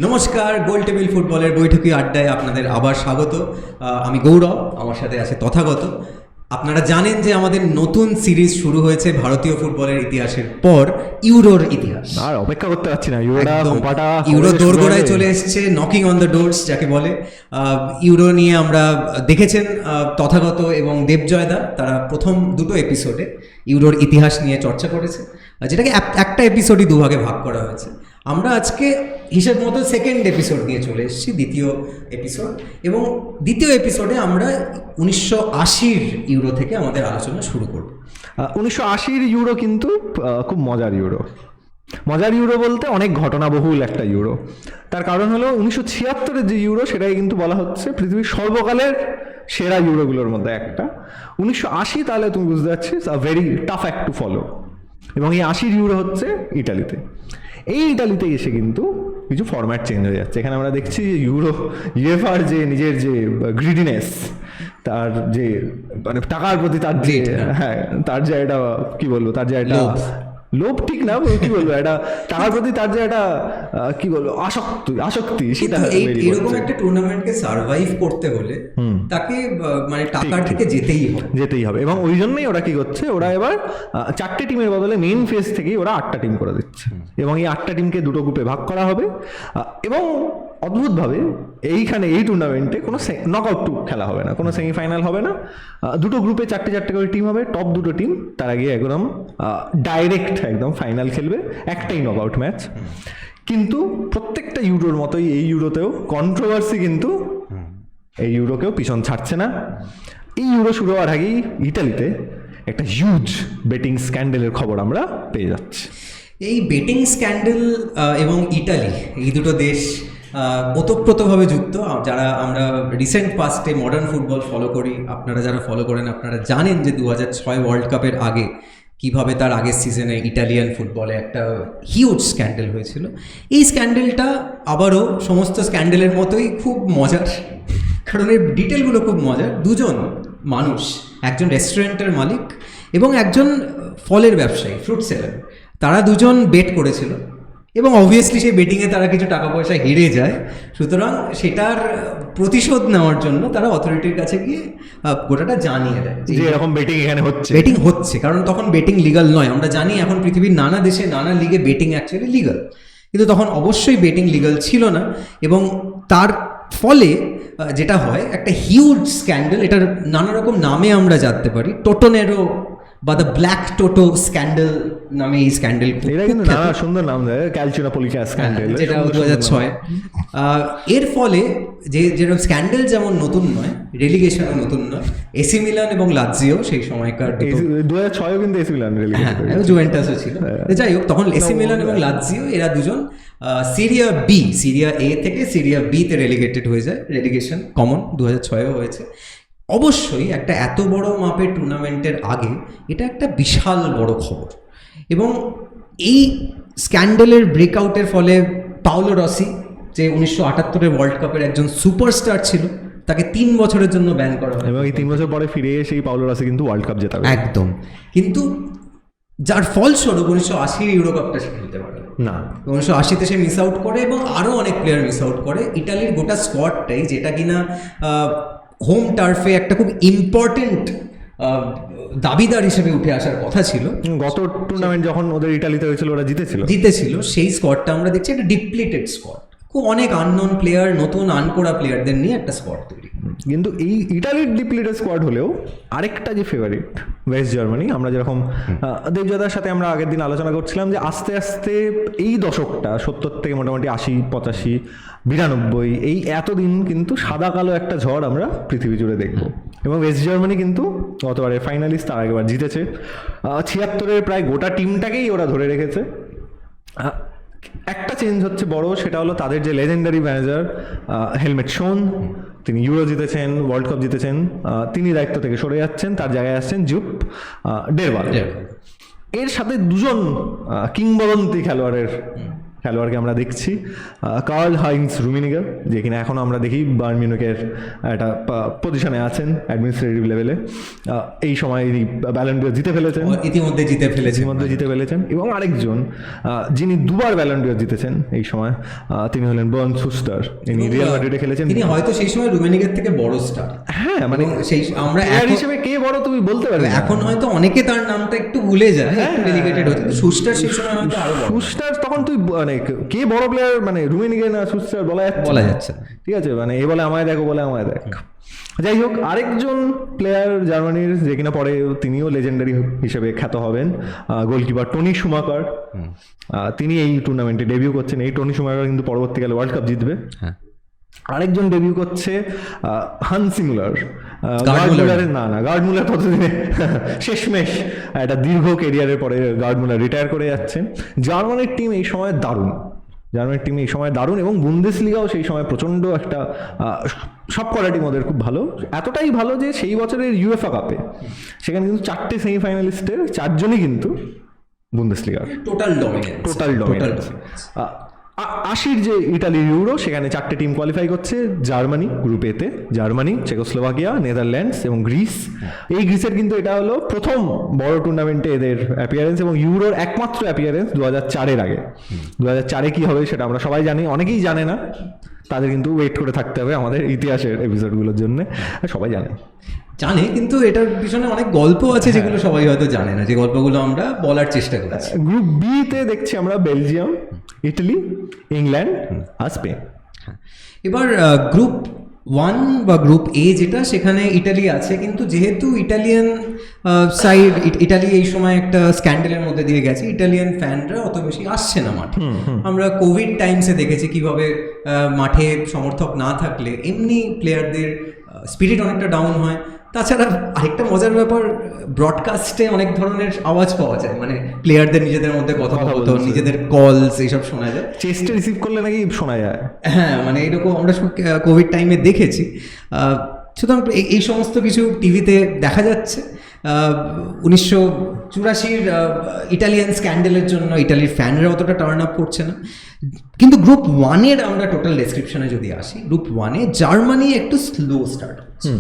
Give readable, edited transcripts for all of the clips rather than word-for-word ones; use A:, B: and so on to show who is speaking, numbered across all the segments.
A: নমস্কার, গোল টেবিল ফুটবলের বৈঠকি আড্ডায় আপনাদের আবার স্বাগত। আমি গৌরব, আমার সাথে আছে তথাগত। আপনারা জানেন যে আমাদের নতুন সিরিজ শুরু হয়েছে ভারতীয় ফুটবলের ইতিহাসের পর, ইউরোর ইতিহাস।
B: আর অপেক্ষা করতে পারছি না,
A: ইউরো দোরগোড়ায় চলে এসছে, নকিং অন দ্য ডোরস যাকে বলে। ইউরো নিয়ে আমরা দেখেছেন তথাগত এবং দেবজয়দা, তারা প্রথম দুটো এপিসোডে ইউরোর ইতিহাস নিয়ে চর্চা করেছে, যেটাকে একটা এপিসোডই দুভাগে ভাগ করা হয়েছে। আমরা আজকে হিসেব মতো সেকেন্ড এপিসোড নিয়ে চলে এসেছি, দ্বিতীয় এপিসোড। এবং দ্বিতীয় এপিসোডে আমরা 1980-র ইউরো থেকে আমাদের আলোচনা শুরু করব।
B: 1980-র ইউরো কিন্তু খুব মজার ইউরো। মজার ইউরো বলতে অনেক ঘটনাবহুল একটা ইউরো। তার কারণ হলো 1976-এর যে ইউরো, সেটাই কিন্তু বলা হচ্ছে পৃথিবীর সর্বকালের সেরা ইউরোগুলোর মধ্যে একটা। 1980 তাহলে তুমি বুঝতে পারছিস, a very tough act to follow. এবং এই 80-র ইউরো হচ্ছে ইটালিতে। এই ইটালিতে এসে কিন্তু কিছু ফরম্যাট চেঞ্জ হয়ে যাচ্ছে। এখানে আমরা দেখছি যে ইউএফার যে নিজের যে গ্রিডিনেস, তার যে মানে টাকার প্রতি তার যে তার যে একটা কি বলবো, তার যে একটা লোভ ঠিক না, কি বলবো, একটা টাকার প্রতি তার যে একটা কি বলবো আসক্তি, সেটা
A: এরকম একটা টুর্নামেন্টকে সার্ভাইভ করতে হলে তাকে মানে টাকার দিকে যেতেই হবে।
B: এবং ওই জন্যই ওরা কি করছে, ওরা এবার 4টে টিমের বদলে মেইন ফেজ থেকেই ওরা 8টা টিম করে দিচ্ছে। এবং এই 8টা টিমকে দুটো গ্রুপে ভাগ করা হবে। এবং অদ্ভুতভাবে এইখানে এই টুর্নামেন্টে কোনো নকআউট খেলা হবে না, কোনো সেমিফাইনাল হবে না। দুটো গ্রুপে 4টে করে টিম হবে। টপ দুটো টিম তারা গিয়ে একদম ডাইরেক্ট একদম ফাইনাল খেলবে, একটাই নকআউট ম্যাচ। কিন্তু প্রত্যেকটা ইউরোর মতোই এই ইউরোতেও কন্ট্রোভার্সি কিন্তু এই ইউরোকেও পিছন ছাড়ছে না। এই ইউরো শুরু হওয়ার আগেই ইটালিতে একটা হিউজ বেটিং স্ক্যান্ডেলের খবর আমরা পেয়ে যাচ্ছি।
A: এই বেটিং স্ক্যান্ডেল এবং ইটালি, এই দুটো দেশ ওতপ্রোতভাবে যুক্ত। যারা আমরা রিসেন্ট পাস্টে মডার্ন ফুটবল ফলো করি, আপনারা যারা ফলো করেন, আপনারা জানেন যে 2006 ওয়ার্ল্ড কাপের আগে কিভাবে তার আগের সিজনে ইটালিয়ান ফুটবলে একটা হিউজ স্ক্যান্ডেল হয়েছিল। এই স্ক্যান্ডেলটা আবারও সমস্ত স্ক্যান্ডেলের মতোই খুব মজার, কারণ এর ডিটেলগুলো খুব মজার। দুজন মানুষ, একজন রেস্টুরেন্টের মালিক এবং একজন ফলের ব্যবসায়ী, ফ্রুট সেলার, তারা দুজন বেট করেছিল এবং অবভিয়াসলি সেই বেটিংয়ে তারা কিছু টাকা পয়সা হেরে যায়। সুতরাং সেটার প্রতিশোধ নেওয়ার জন্য তারা অথরিটির কাছে গিয়ে গোটাটা জানিয়ে দেয়
B: যে এরকম বেটিং এখানে হচ্ছে।
A: বেটিং হচ্ছে, কারণ তখন বেটিং লিগাল নয়। আমরা জানি এখন পৃথিবীর নানা দেশে নানা লিগে বেটিং অ্যাকচুয়ালি লিগাল, কিন্তু তখন অবশ্যই বেটিং লিগাল ছিল না। এবং তার ফলে যেটা হয়, একটা হিউজ স্ক্যান্ডেল, এটার নানা রকম নামে আমরা জানতে পারি। টোটোনেরো বা দ্য ব্ল্যাক টোটো স্ক্যান্ডেল নামে এই স্ক্যান্ডেল,
B: এটা কিন্তু নানা সুন্দর নাম দেয়, ক্যালচিনোপলিকা স্ক্যান্ডেল,
A: যেটা 2006। এর ফলে যেরকম স্ক্যান্ডেল যেমন নতুন নয়, রেলিগেশনও নতুন নয়। এসি মিলান এবং লাৎসিও সেই সময়কার
B: 2006 কিন্তু এসি মিলান
A: জুভেন্টাসও ছিল। যাই হোক, তখন এসি মিলান এবং লাৎসিও এরা দুজন সিরিয়া এ থেকে সিরিয়া বিতে রেলিগেটেড হয়ে যায়। রেলিগেশন কমন 2006-এও হয়েছে। অবশ্যই একটা এত বড় মাপের টুর্নামেন্টের আগে এটা একটা বিশাল বড় খবর। এবং এই স্ক্যান্ডেলের ব্রেকআউটের ফলে পাওলো রসি, যে 1978-এর ওয়ার্ল্ড কাপের একজন সুপারস্টার ছিল, তাকে 3 বছরের জন্য ব্যান করা হয়।
B: এবং এই 3 বছর পরে ফিরে এসে পাওলো রসি কিন্তু ওয়ার্ল্ড কাপ জেতাবে
A: একদম। কিন্তু যার ফলস্বরূপ 1980-র ইউরো কাপটা সে খেলতে পারে না। 1980-তে সে মিস আউট করে এবং আরও অনেক প্লেয়ার মিস আউট করে। ইটালির গোটা স্কোয়াডটাই, যেটা কিনা হোম টার্ফে একটা খুব ইম্পর্টেন্ট দাবিদার হিসেবে উঠে আসার কথা ছিল।
B: গত টুর্নামেন্ট যখন ওদের ইটালিতে হয়েছিল, ওরা জিতেছিল,
A: সেই স্কোয়াডটা আমরা দেখছি একটা ডিপ্লিটেড স্কোয়াড, খুব অনেক আননোন প্লেয়ার, নতুন আনকোড়া প্লেয়ারদের নিয়ে একটা স্কোয়াড তৈরি।
B: কিন্তু এই ইটালির ডিপ্লিটেড স্কোয়াড হলেও আরেকটা যে ফেভারিট ওয়েস্ট জার্মানি, আমরা যেরকম দেবজাদার সাথে আমরা আগের দিন আলোচনা করছিলাম যে আস্তে আস্তে এই দশকটা 70 থেকে মোটামুটি 80, 85, 92, এই এতদিন কিন্তু সাদা কালো একটা ঝড় আমরা পৃথিবী জুড়ে দেখব। এবং ওয়েস্ট জার্মানি কিন্তু গতবারে ফাইনালিস্ট, তার আগেবার জিতেছে। 76-এর প্রায় গোটা টিমটাকেই ওরা ধরে রেখেছে। একটা চেঞ্জ হচ্ছে বড়, সেটা হলো তাদের যে লেজেন্ডারি ম্যানেজার হেলমেট শোন, তিনি ইউরো জিতেছেন, ওয়ার্ল্ড কাপ জিতেছেন, তিনি দায়িত্ব থেকে সরে যাচ্ছেন। তার জায়গায় আসছেন জুপ ডেরবাল। এর সাথে দুজন কিংবদন্তি খেলোয়াড়কে আমরা দেখছি, কার্ল হাইন্স রুমিনিগে, যে কিনা এখনও আমরা দেখি বায়ার্ন মিউনিখের একটা পজিশনে আছেন অ্যাডমিনিস্ট্রেটিভ লেভেলে। এই সময় তিনি ব্যালন ডিওর জিতে ফেলেছেন,
A: ইতিমধ্যে জিতে ফেলেছেন।
B: এবং আরেকজন যিনি দুবার ব্যালন ডিওর জিতেছেন এই সময়, তিনি হলেন বার্ন সুস্টার। তিনি রিয়াল মাদ্রিদে খেলেছেন।
A: তিনি হয়তো সেই সময় রুমেনিগের থেকে বড় স্টার।
B: হ্যাঁ, মানে
A: সেই আমরা
B: হিসেবে কে বড় তুমি বলতে পারবে।
A: এখন হয়তো অনেকে তার নামটা একটু ভুলে যায়, একটু ডেলিগেটেড হচ্ছে, কিন্তু সুস্টার সেই সময় হয়তো আরো বড়।
B: সুস্টার তখন তুই মানে কে বড় প্লেয়ার, মানে রুমেনিগে না সুস্টার বলা
A: যাচ্ছে না।
B: ঠিক আছে, মানে এ বলে আমায় দেখ, বলে আমায় দেখ। যাই হোক, আরেকজন প্লেয়ার জার্মানির, যে কিনা পরে তিনিও লেজেন্ডারি হিসেবে খ্যাত হবেন, গোলকিপার টনি শুমাকার। তিনি এই টুর্নামেন্টে ডেবিউ করছেন। এই টনি শুমাকার কিন্তু পরবর্তীকালে ওয়ার্ল্ড কাপ জিতবে। আরেকজন ডেবিউ করছে হান্সি মুলার। গার্ড মুলার ততদিনে শেষমেশ একটা দীর্ঘ কেরিয়ারের পরে গার্ড মুলার রিটায়ার করে যাচ্ছেন। জার্মানির টিম এই সময় দারুণ, এবং বুন্দেসলিগাও সেই সময় প্রচণ্ড একটা সব কোয়ালিটির মধ্যে খুব ভালো, এতটাই ভালো যে সেই বছরের ইউএফএ কাপে সেখানে কিন্তু 4টে সেমিফাইনালিস্টের 4জনই কিন্তু বুন্দেসলিগার
A: টোটাল ডমিনেন্স।
B: 80 যে ইটালির ইউরো, সেখানে 4টে টিম কোয়ালিফাই করছে। জার্মানি গ্রুপ এতে, জার্মানি, চেকোস্লোভাকিয়া, নেদারল্যান্ডস এবং গ্রিস। এই গ্রিসের কিন্তু এটা হলো প্রথম বড় টুর্নামেন্টে এদের অ্যাপিয়ারেন্স, এবং ইউরোর একমাত্র অ্যাপিয়ারেন্স 2004-এর আগে। 2004-এ কি হবে সেটা আমরা সবাই জানি, অনেকেই জানে না, তাদের কিন্তু ওয়েট করে থাকতে হবে আমাদের ইতিহাসের এপিসোডগুলোর জন্য। সবাই জানে,
A: কিন্তু এটার পিছনে অনেক গল্প আছে যেগুলো সবাই হয়তো জানে না, যে গল্পগুলো আমরা বলার চেষ্টা করছি।
B: গ্রুপ বি তে দেখছি আমরা বেলজিয়াম, ইটালি, ইংল্যান্ড আর স্পেন।
A: এবার গ্রুপ 1 বা গ্রুপ এ যেটা, সেখানে ইটালি আছে, কিন্তু যেহেতু ইটালিয়ান সাইড, ইটালি এই সময় একটা স্ক্যান্ডেলের মধ্যে দিয়ে গেছে, ইটালিয়ান ফ্যানরা অত বেশি আসছে না মাঠে। আমরা কোভিড টাইমসে দেখেছি কিভাবে মাঠে সমর্থক না থাকলে এমনি প্লেয়ারদের স্পিরিট অনেকটা ডাউন হয়। তাছাড়া আরেকটা মজার ব্যাপার, ব্রডকাস্টে অনেক ধরনের আওয়াজ পাওয়া যায়, মানে প্লেয়ারদের নিজেদের মধ্যে কথা বলতো, নিজেদের কলস এইসব শোনা যায়,
B: চেস্টে রিসিভ করলে নাকি শোনা যায়।
A: হ্যাঁ, মানে এরকম আমরা কোভিড টাইমে দেখেছি। সুতরাং এই সমস্ত কিছু টিভিতে দেখা যাচ্ছে। 1984 ইটালিয়ান স্ক্যান্ডেলের জন্য ইটালির ফ্যানরা অতটা টার্ন আপ করছে না। কিন্তু গ্রুপ 1-এর আমরা টোটাল ডেসক্রিপশনে যদি আসি, গ্রুপ 1-এ জার্মানি একটু স্লো স্টার্ট হচ্ছে।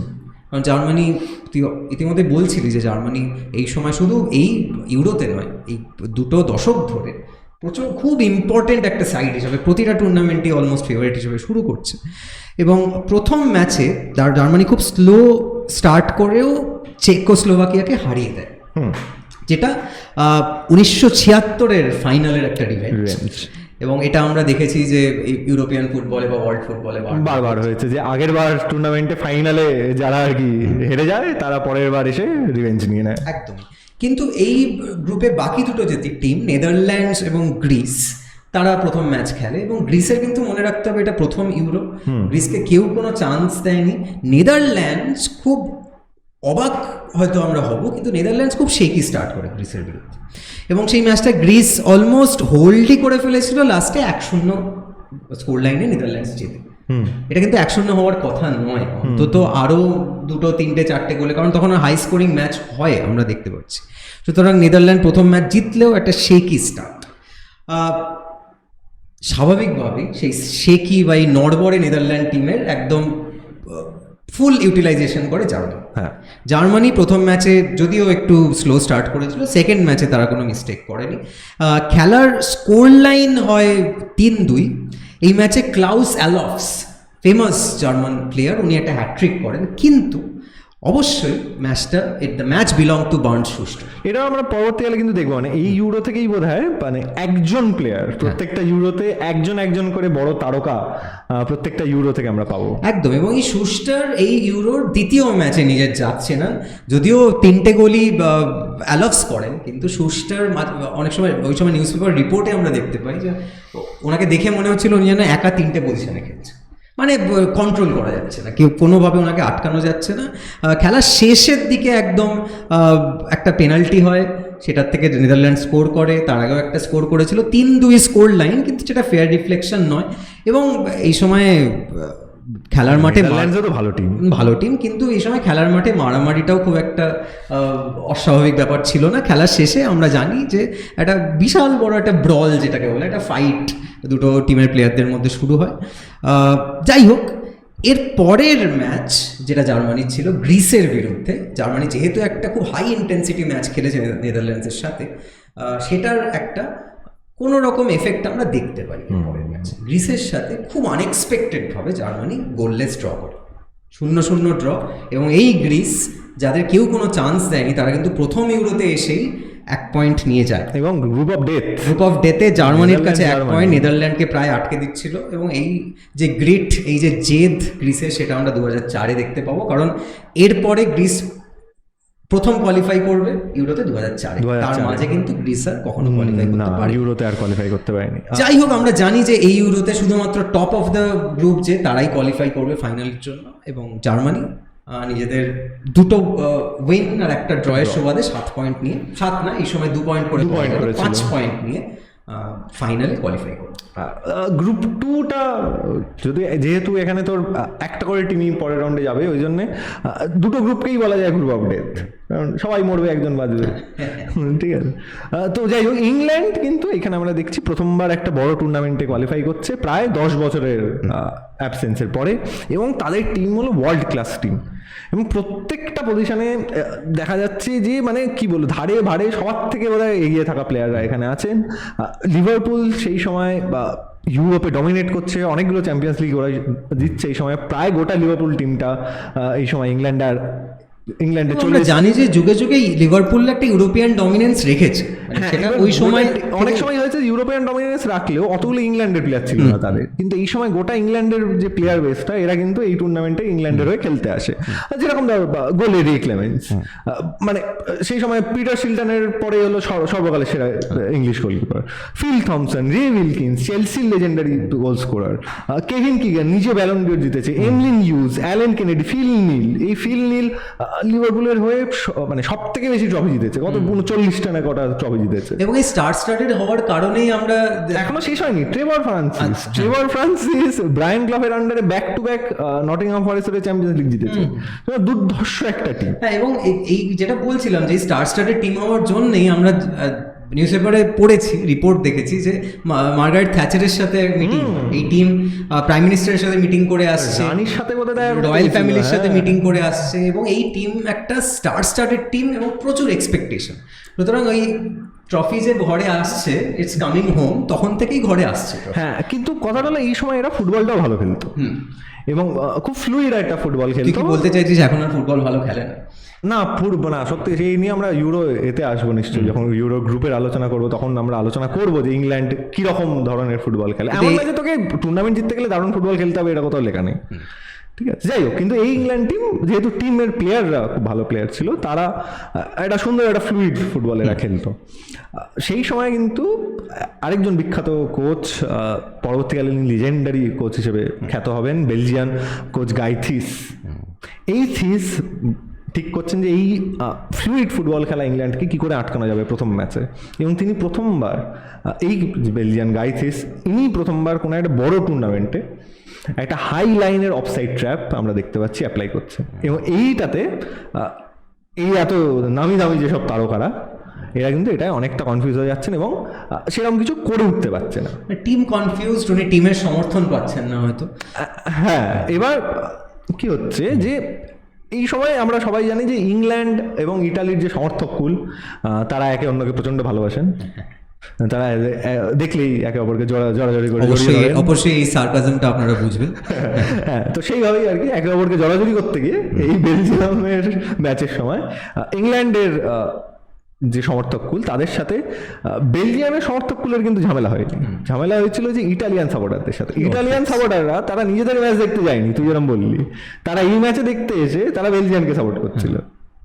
A: কারণ জার্মানি, তুই ইতিমধ্যে বলছিলি যে জার্মানি এই সময় শুধু এই ইউরোতে নয়, এই 2 দশক ধরে খুব ইম্পর্টেন্ট একটা সাইড হিসেবে প্রতিটা টুর্নামেন্টই অলমোস্ট ফেভারিট হিসেবে শুরু করছে। এবং প্রথম ম্যাচে জার্মানি খুব স্লো স্টার্ট করেও চেকোস্লোভাকিয়াকে হারিয়ে দেয়, যেটা 1976-এর ফাইনালের একটা রিভেঞ্জ। এবং এটা আমরা দেখেছি যে ইউরোপিয়ান ফুটবলে বা ওয়ার্ল্ড ফুটবলে
B: বারবার হয়েছে, যে আগের বার টুর্নামেন্টে ফাইনালে যারা আর কি হেরে যায়, তারা পরের বার এসে রিভেঞ্জ নিয়ে নেয়।
A: একদম। কিন্তু এই গ্রুপে বাকি দুটো যে টিম, নেদারল্যান্ডস এবং গ্রিস, তারা প্রথম ম্যাচ খেলে। এবং গ্রিসের কিন্তু মনে রাখতে হবে এটা প্রথম ইউরো, গ্রিসকে কেউ কোনো চান্স দেয়নি। নেদারল্যান্ডস খুব অবাক হয়তো আমরা হব, কিন্তু নেদারল্যান্ডস খুব শেকি স্টার্ট করে গ্রিসের বিরুদ্ধে, এবং সেই ম্যাচটা গ্রিস অলমোস্ট হোল্ডই করে ফেলেছিল। লাস্টে 1-0 স্কোর লাইনে নেদারল্যান্ডস জেতে। এটা কিন্তু 1-0 হওয়ার কথা নয়, অন্তত আরও 2, 3, 4 গোলে, কারণ তখন হাই স্কোরিং ম্যাচ হয় আমরা দেখতে পাচ্ছি। সুতরাং নেদারল্যান্ড প্রথম ম্যাচ জিতলেও একটা শেকি স্টার্ট। স্বাভাবিকভাবেই সেই শেকি বা এই নড়বড়ে নেদারল্যান্ড টিমের একদম ফুল ইউটিলাইজেশন করে জার্মানি। জার্মানি প্রথম ম্যাচে যদিও একটু স্লো স্টার্ট করেছিল, সেকেন্ড ম্যাচে তারা কোনো মিস্টেক করেনি। খেলার স্কোর লাইন হয় 3-2। এই ম্যাচে ক্লাউস অ্যালফস, ফেমাস জার্মান প্লেয়ার, উনি একটা হ্যাট্রিক করেন, কিন্তু অবশ্যই the match belong to burned Schuster.
B: এটা আমরা পরবর্তীকালে কিন্তু দেখবো, মানে এই ইউরো থেকেই বোধ হয় মানে একজন প্লেয়ার প্রত্যেকটা ইউরোতে একজন করে বড় তারকা প্রত্যেকটা ইউরো থেকে আমরা পাবো।
A: একদম। এবং এই শুস্টার এই ইউরোর দ্বিতীয় ম্যাচে নিজের যাচ্ছে না, যদিও 3টে গোলই অ্যালফস করেন, কিন্তু শুস্টার অনেক সময় ওই সময় নিউজ পেপার রিপোর্টে আমরা দেখতে পাই যে ওনাকে দেখে মনে হচ্ছিল উনি যেন একা 3টে পজিশনে খেলছে, মানে কন্ট্রোল করা যাচ্ছে না, কেউ কোনোভাবে ওনাকে আটকানো যাচ্ছে না। খেলার শেষের দিকে একদম একটা পেনাল্টি হয়, সেটার থেকে নেদারল্যান্ড স্কোর করে, তার আগেও একটা স্কোর করেছিল, 3-2 স্কোর লাইন, কিন্তু সেটা ফেয়ার রিফ্লেকশন নয়। এবং এই সময়ে খেলার মাঠে
B: নেদারল্যান্ডসও তো ভালো টিম।
A: ভালো টিম, কিন্তু এই সময় খেলার মাঠে মারামারিটাও খুব একটা অস্বাভাবিক ব্যাপার ছিল না। খেলার শেষে আমরা জানি যে একটা বিশাল বড় একটা ব্রল, যেটাকে বলে একটা ফাইট, দুটো টিমের প্লেয়ারদের মধ্যে শুরু হয়। যাই হোক, এর পরের ম্যাচ যেটা জার্মানির ছিল গ্রিসের বিরুদ্ধে, জার্মানি যেহেতু একটা খুব হাই ইন্টেন্সিটি ম্যাচ খেলেছে নেদারল্যান্ডসের সাথে, সেটার একটা কোনো রকম এফেক্ট আমরা দেখতে পাই পরের ম্যাচে। গ্রিসের সাথে খুব আনএক্সপেক্টেডভাবে জার্মানি গোললেস ড্র করে, 0-0 ড্র। এবং এই গ্রিস, যাদের কেউ কোনো চান্স দেয়নি, তারা কিন্তু প্রথম ইউরোতে এসেই 1 পয়েন্ট নিয়ে যায়।
B: এবং গ্রুপ অফ
A: ডেতে জার্মানির কাছে 1
B: জার্মানি।
A: পয়েন্ট নেদারল্যান্ডকে প্রায় আটকে দিচ্ছিল। এবং এই যে গ্রিট, এই যে জেদ গ্রিসের, সেটা আমরা 2004-এ দেখতে পাবো, কারণ এরপরে গ্রিস প্রথম কোয়ালিফাই করবে ইউরোতে 2004-এ। তার মাঝে কিন্তু গ্রিস আর কখনো কোয়ালিফাই করতে পারে
B: ইউরোতে আর কোয়ালিফাই করতে পারেনি।
A: যাই হোক, আমরা জানি যে এই ইউরোতে শুধুমাত্র টপ অফ দ্য গ্রুপ যে তারাই কোয়ালিফাই করবে ফাইনালের জন্য। এবং জার্মানি নিজেদের দুটো উইন আর একটা ড্রয়ের সুবাদে 7 পয়েন্ট নিয়ে, 7 না, এই সময় 2 পয়েন্ট করে 5 পয়েন্ট নিয়ে ফাইনালে কোয়ালিফাই করবে।
B: গ্রুপ 2টা যদি, যেহেতু এখানে তোর একটা করে টিমই পরের রাউন্ডে যাবে, ওই জন্যে দুটো গ্রুপকেই বলা যায় গ্রুপ অফ ডেথ, কারণ সবাই মরবে, একজন বাঁচবে। ঠিক আছে। তো যাই হোক, ইংল্যান্ড কিন্তু এখানে আমরা দেখছি প্রথমবার একটা বড় টুর্নামেন্টে কোয়ালিফাই করছে প্রায় 10 বছরের অ্যাবসেন্সের পরে, এবং তাদের টিম হলো ওয়ার্ল্ড ক্লাস টিম। এবং প্রত্যেকটা পজিশনে দেখা যাচ্ছে যে মানে কি বলবো, ধারে ভারে সবার থেকে বোধহয় এগিয়ে থাকা প্লেয়াররা এখানে আছেন। লিভারপুল সেই সময় ইউরোপে ডমিনেট করছে, অনেকগুলো চ্যাম্পিয়ন্স লিগ ওরা জিতছে এই সময়, প্রায় গোটা লিভারপুল টিমটা এই সময় ইংল্যান্ডে চলে।
A: জানি যে যুগে যুগে লিভারপুল একটা ইউরোপিয়ান ডমিনেন্স রেখেছে, সেটা ওই সময়
B: অনেক সময় হয়েছে ইউরোপিয়ান ডমিনেন্স রাখলেও অতগুলো ইংল্যান্ডের প্লেয়ার ছিল না তাদের, কিন্তু এই সময় গোটা ইংল্যান্ডের যে প্লেয়ার বেসটা, এরা কিন্তু এই টুর্নামেন্টে ইংল্যান্ডের হয়ে খেলতে আসে। যেরকম গোলে রিক ক্লেমেন্স, মানে সেই সময় পিটার শিলটনের পরে হলো সর্বকালের সেরা ইংলিশ গোলকিপার, ফিল থমসন, রে উইলকিন্স, চেলসির legendary goal scorer, Kevin Keegan নিজে ব্যালন ডি'র জিতেছে, এমলিন হিউজ, অ্যালেন কেনেডি, ফিল নীল লিভারপুলের হয়ে মানে সব থেকে বেশি ট্রফি জিতেছে, কত 39টা না কটা ট্রফি জিতেছে।
A: এবং এই স্টার্টেড হওয়ার কারণেই আমরা
B: এখনো শেষ হয়নি। ট্রেভর ফ্রান্সিস ব্রায়ান ক্লাফের আন্ডারে ব্যাক টু ব্যাক নটিংহাম ফরেস্টের চ্যাম্পিয়ন্স লিগ জিতেছে, দুর্ধর্ষ একটা টিম।
A: হ্যাঁ, এবং এই যেটা বলছিলাম যে স্টার্টেড টিম হওয়ার জন্যই আমরা নিউজ পেপারে পড়েছি, রিপোর্ট দেখেছি যে মার্গারেট থ্যাচারের সাথে মিটিং, এই টিম প্রাইম মিনিস্টারের সাথে মিটিং করে আসছে,
B: রানীর সাথে
A: রয়্যাল ফ্যামিলির সাথে মিটিং করে আসছে, এবং এই টিম একটা স্টার্টেড টিম এবং প্রচুর এক্সপেকটেশন। সুতরাং ওই ট্রফি যে ঘরে আসছে, ইটস কামিং হোম, তখন থেকেই ঘরে আসছে।
B: হ্যাঁ, কিন্তু কথাটা হলো এই সময় এরা ফুটবলটাও ভালো খেলতো এবং খুব ফ্লুইড একটা ফুটবল খেলতো।
A: তুই বলতে চাইছিস এখন আর ফুটবল ভালো খেলে না?
B: না, না, সত্যি সেই নিয়ে আমরা ইউরো এতে আসবো নিশ্চয়ই, যখন ইউরো গ্রুপের আলোচনা করবো তখন আমরা আলোচনা করবো যে ইংল্যান্ড কিরকম ধরনের ফুটবল খেলে। এমন না যে তোকে টুর্নামেন্ট জিততে গেলে দারুণ ফুটবল খেলতে হবে, এটা কোথাও লেখা নেই। ঠিক আছে, যাই হোক, কিন্তু এই ইংল্যান্ড টিম যেহেতু টিমের প্লেয়াররা খুব ভালো প্লেয়ার ছিল, তারা একটা সুন্দর একটা ফ্লুইড ফুটবল এরা খেলতো। সেই সময় কিন্তু আরেকজন বিখ্যাত কোচ, পরবর্তীকালে লিজেন্ডারি কোচ হিসেবে খ্যাত হবেন, বেলজিয়ান কোচ গাই থিস। এই থিস ঠিক করছেন যে এই ফ্লুইড ফুটবল খেলা ইংল্যান্ডকে কী করে আটকানো যাবে প্রথম ম্যাচে, এবং তিনি প্রথমবার, এই বেলজিয়ান গাই থিস, ইনি প্রথমবার কোনো একটা বড় টুর্নামেন্টে একটা হাই লাইনের অফসাইড ট্র্যাপ আমরা দেখতে পাচ্ছি অ্যাপ্লাই করছে। এবং এইটাতে এই এত নামি দামি যেসব তারকারা, এরা কিন্তু এটা অনেকটা কনফিউজ হয়ে যাচ্ছেন এবং সেরকম কিছু করে উঠতে পারছে না।
A: টিম কনফিউজড, উনি টিমের সমর্থন পাচ্ছেন না হয়তো।
B: হ্যাঁ, এবার কি হচ্ছে যে এই সময় আমরা সবাই জানি যে ইংল্যান্ড এবং ইটালির যে সমর্থক কুল, তারা একে অন্যকে প্রচণ্ড ভালোবাসেন, তারা দেখলেই একে অপরকে জড়াজড়ি করে,
A: অবশ্যই এই সার্কাজমটা আপনারা বুঝবেন।
B: হ্যাঁ, তো সেইভাবেই আর কি একে অপরকে জড়াজড়ি করতে গিয়ে এই বেলজিয়ামের ম্যাচের সময় ইংল্যান্ডের যে সমর্থক কুল, তাদের সাথে বেলজিয়ামের সমর্থক কুলের কিন্তু ঝামেলা হয়নি। ঝামেলা হয়েছিল যে ইটালিয়ান সাপোর্টারদের সাথে। ইটালিয়ান সাপোর্টাররা তারা নিজেদের ম্যাচ দেখতে যায়নি, তুই যেরকম বললি, তারা এই ম্যাচে দেখতে এসে তারা বেলজিয়ানকে সাপোর্ট করছিল।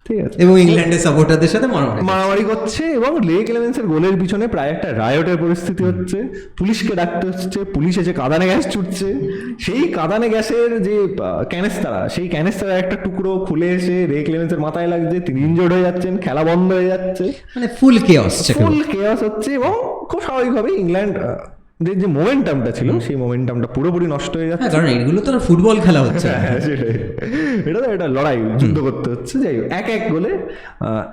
B: ঠিক আছে,
A: এবং ইংল্যান্ডের সাপোর্টারদের সাথে
B: মারামারি করছে, এবং লে ক্লেমেন্সের গোলের পিছনে প্রায় একটা রায়টের পরিস্থিতি হচ্ছে, পুলিশকে ডাকতে হচ্ছে, পুলিশ এসে কাঁদানে গ্যাস ছুটছে। সেই কাঁদানে গ্যাসের যে ক্যানেস্তারা, সেই ক্যানেস্তারা একটা টুকরো খুলে এসে লে ক্লেমেন্সের মাথায় লাগছে, তিনি ইনজোর্ড হয়ে যাচ্ছেন, খেলা বন্ধ হয়ে যাচ্ছে,
A: মানে ফুল কেওস
B: হচ্ছে, এবং খুব স্বাভাবিকভাবেই ইংল্যান্ড যে মোমেন্টামটা ছিল সেই মোমেন্টামটা পুরোপুরি নষ্ট হয়ে যাচ্ছে।
A: হ্যাঁ, কারণ এগুলো তো আর ফুটবল খেলা হচ্ছে না।
B: হ্যাঁ, সেটাই। এটা তো একটা লড়াই, যুদ্ধ করতে হচ্ছে। যাই হোক, 1-1 গোলে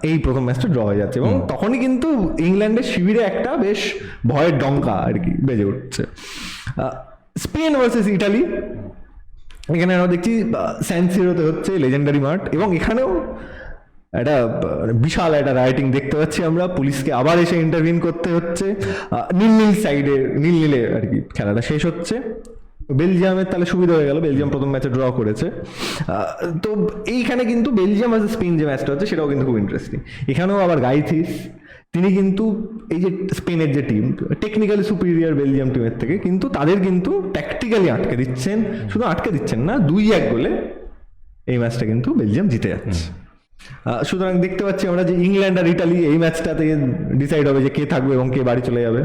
B: এই প্রথম ম্যাচটা ড্র হয়ে যাচ্ছে এবং তখনই কিন্তু ইংল্যান্ডের শিবিরে একটা বেশ ভয়ের ডঙ্কা আর কি বেজে উঠছে। স্পেন ভার্সেস ইটালি, এখানে আমরা দেখছি স্যান সিরোতে হচ্ছে, লেজেন্ডারি মাঠ, এবং এখানেও একটা বিশাল একটা রাইটিং দেখতে পাচ্ছি আমরা। পুলিশকে আবার এসে ইন্টারভিন করতে হচ্ছে। নীল সাইডে নীলে আর কি খেলাটা শেষ হচ্ছে। বেলজিয়ামের তাহলে সুবিধা হয়ে গেল, বেলজিয়াম প্রথম ম্যাচে ড্র করেছে। তো এইখানে কিন্তু বেলজিয়াম ভার্সেস স্পেন যে ম্যাচটা হচ্ছে সেটাও কিন্তু খুব ইন্টারেস্টিং। এখানেও আবার গাইথিস, তিনি কিন্তু এই যে স্পেনের যে টিম টেকনিক্যালি সুপিরিয়র বেলজিয়াম টিমের থেকে, কিন্তু তাদের কিন্তু ট্যাকটিক্যালি আটকে দিচ্ছেন। শুধু আটকে দিচ্ছেন না, 2-1 গোলে এই ম্যাচটা কিন্তু বেলজিয়াম জিতে যাচ্ছে। সুতরাং দেখতে পাচ্ছি আমরা যে ইংল্যান্ড আর ইটালি এই ম্যাচটাতে ডিসাইড হবে যে কে থাকবে এবং কে বাড়ি চলে যাবে,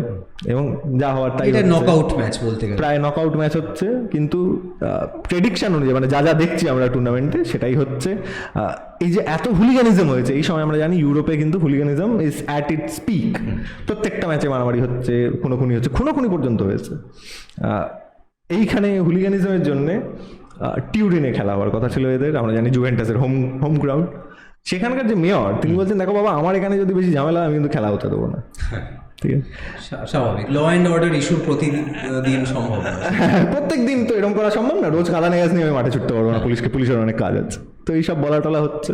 B: এবং যা হওয়ার তাই।
A: এটা নকআউট ম্যাচ বলতে গেলে,
B: প্রায় নকআউট ম্যাচ হচ্ছে। কিন্তু প্রেডিকশন অনুযায়ী মানে যা যা দেখছি আমরা টুর্নামেন্টে সেটাই হচ্ছে। এই যে এত হুলিগানিজম হয়েছে এই সময়, আমরা জানি ইউরোপে কিন্তু hooliganism is at its peak. প্রত্যেকটা ম্যাচে মারামারি হচ্ছে, খুনোখুনি হচ্ছে, খুনোখুনি পর্যন্ত হয়েছে। এইখানে হুলিগানিজমের জন্যে টিউরিনে খেলা হওয়ার কথা ছিল এদের। আমরা জানি জুভেন্টাসের হোম গ্রাউন্ড। সেখানকার যে মেয়র তিনি বলছেন, দেখো বাবা, আমার এখানে যদি বেশি ঝামেলা আমি কিন্তু খেলা হতে দেবো না। ঠিক আছে,
A: স্বাভাবিক, ল অ্যান্ড অর্ডার ইস্যু প্রতিদিন সম্ভব না।
B: প্রত্যেক দিন তো এরকম করা সম্ভব না। রোজ কাদা নেগাজ নিয়ে আমি মাঠে ছুটতে পারবো না, পুলিশের অনেক কাজ আছে। তো এইসব বলা টলা হচ্ছে।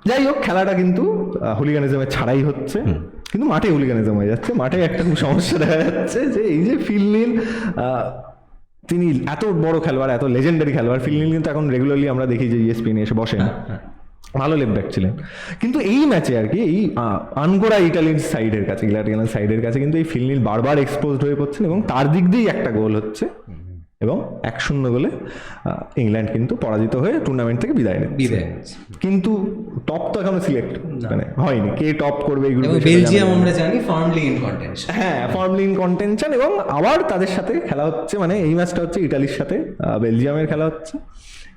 B: যাই হোক, খেলাটা কিন্তু হুলিগানিজমের ছাড়াই হচ্ছে, কিন্তু মাঠে হুলিগানিজম হয়ে যাচ্ছে। মাঠে একটা খুব সমস্যা দেখা যাচ্ছে যে এই যে ফিল নীল, তিনি এত বড় খেলোয়াড়, এত লেজেন্ডারি খেলোয়াড়। ফিল নীল কিন্তু এখন রেগুলারলি আমরা দেখি যে ESPN এসে বসেন, ভালো লেফট ব্যাক ছিলেন। কিন্তু এই ম্যাচে আর কি এই আনগোরা ইটালির সাইডের কাছে, ইটালিয়ান সাইডের কাছে কিন্তু এই ফিল নীল বারবার এক্সপোজড হয়ে পড়ছেন, এবং তার দিক দিয়েই একটা গোল হচ্ছে, এবং 1-0 গোলে ইংল্যান্ড কিন্তু পরাজিত হয়ে টুর্নামেন্ট থেকে বিদায় নেয়। কিন্তু টপ তো এখনো সিলেক্ট মানে হয়নি, কে টপ করবে এই গ্রুপে।
A: বেলজিয়াম আমরা জানি ফার্মলি ইন কন্টেনশন।
B: হ্যাঁ, ফার্মলি ইন কন্টেনশন, এবং আবার তাদের সাথে খেলা হচ্ছে। মানে এই ম্যাচটা হচ্ছে ইটালির সাথে বেলজিয়ামের খেলা হচ্ছে।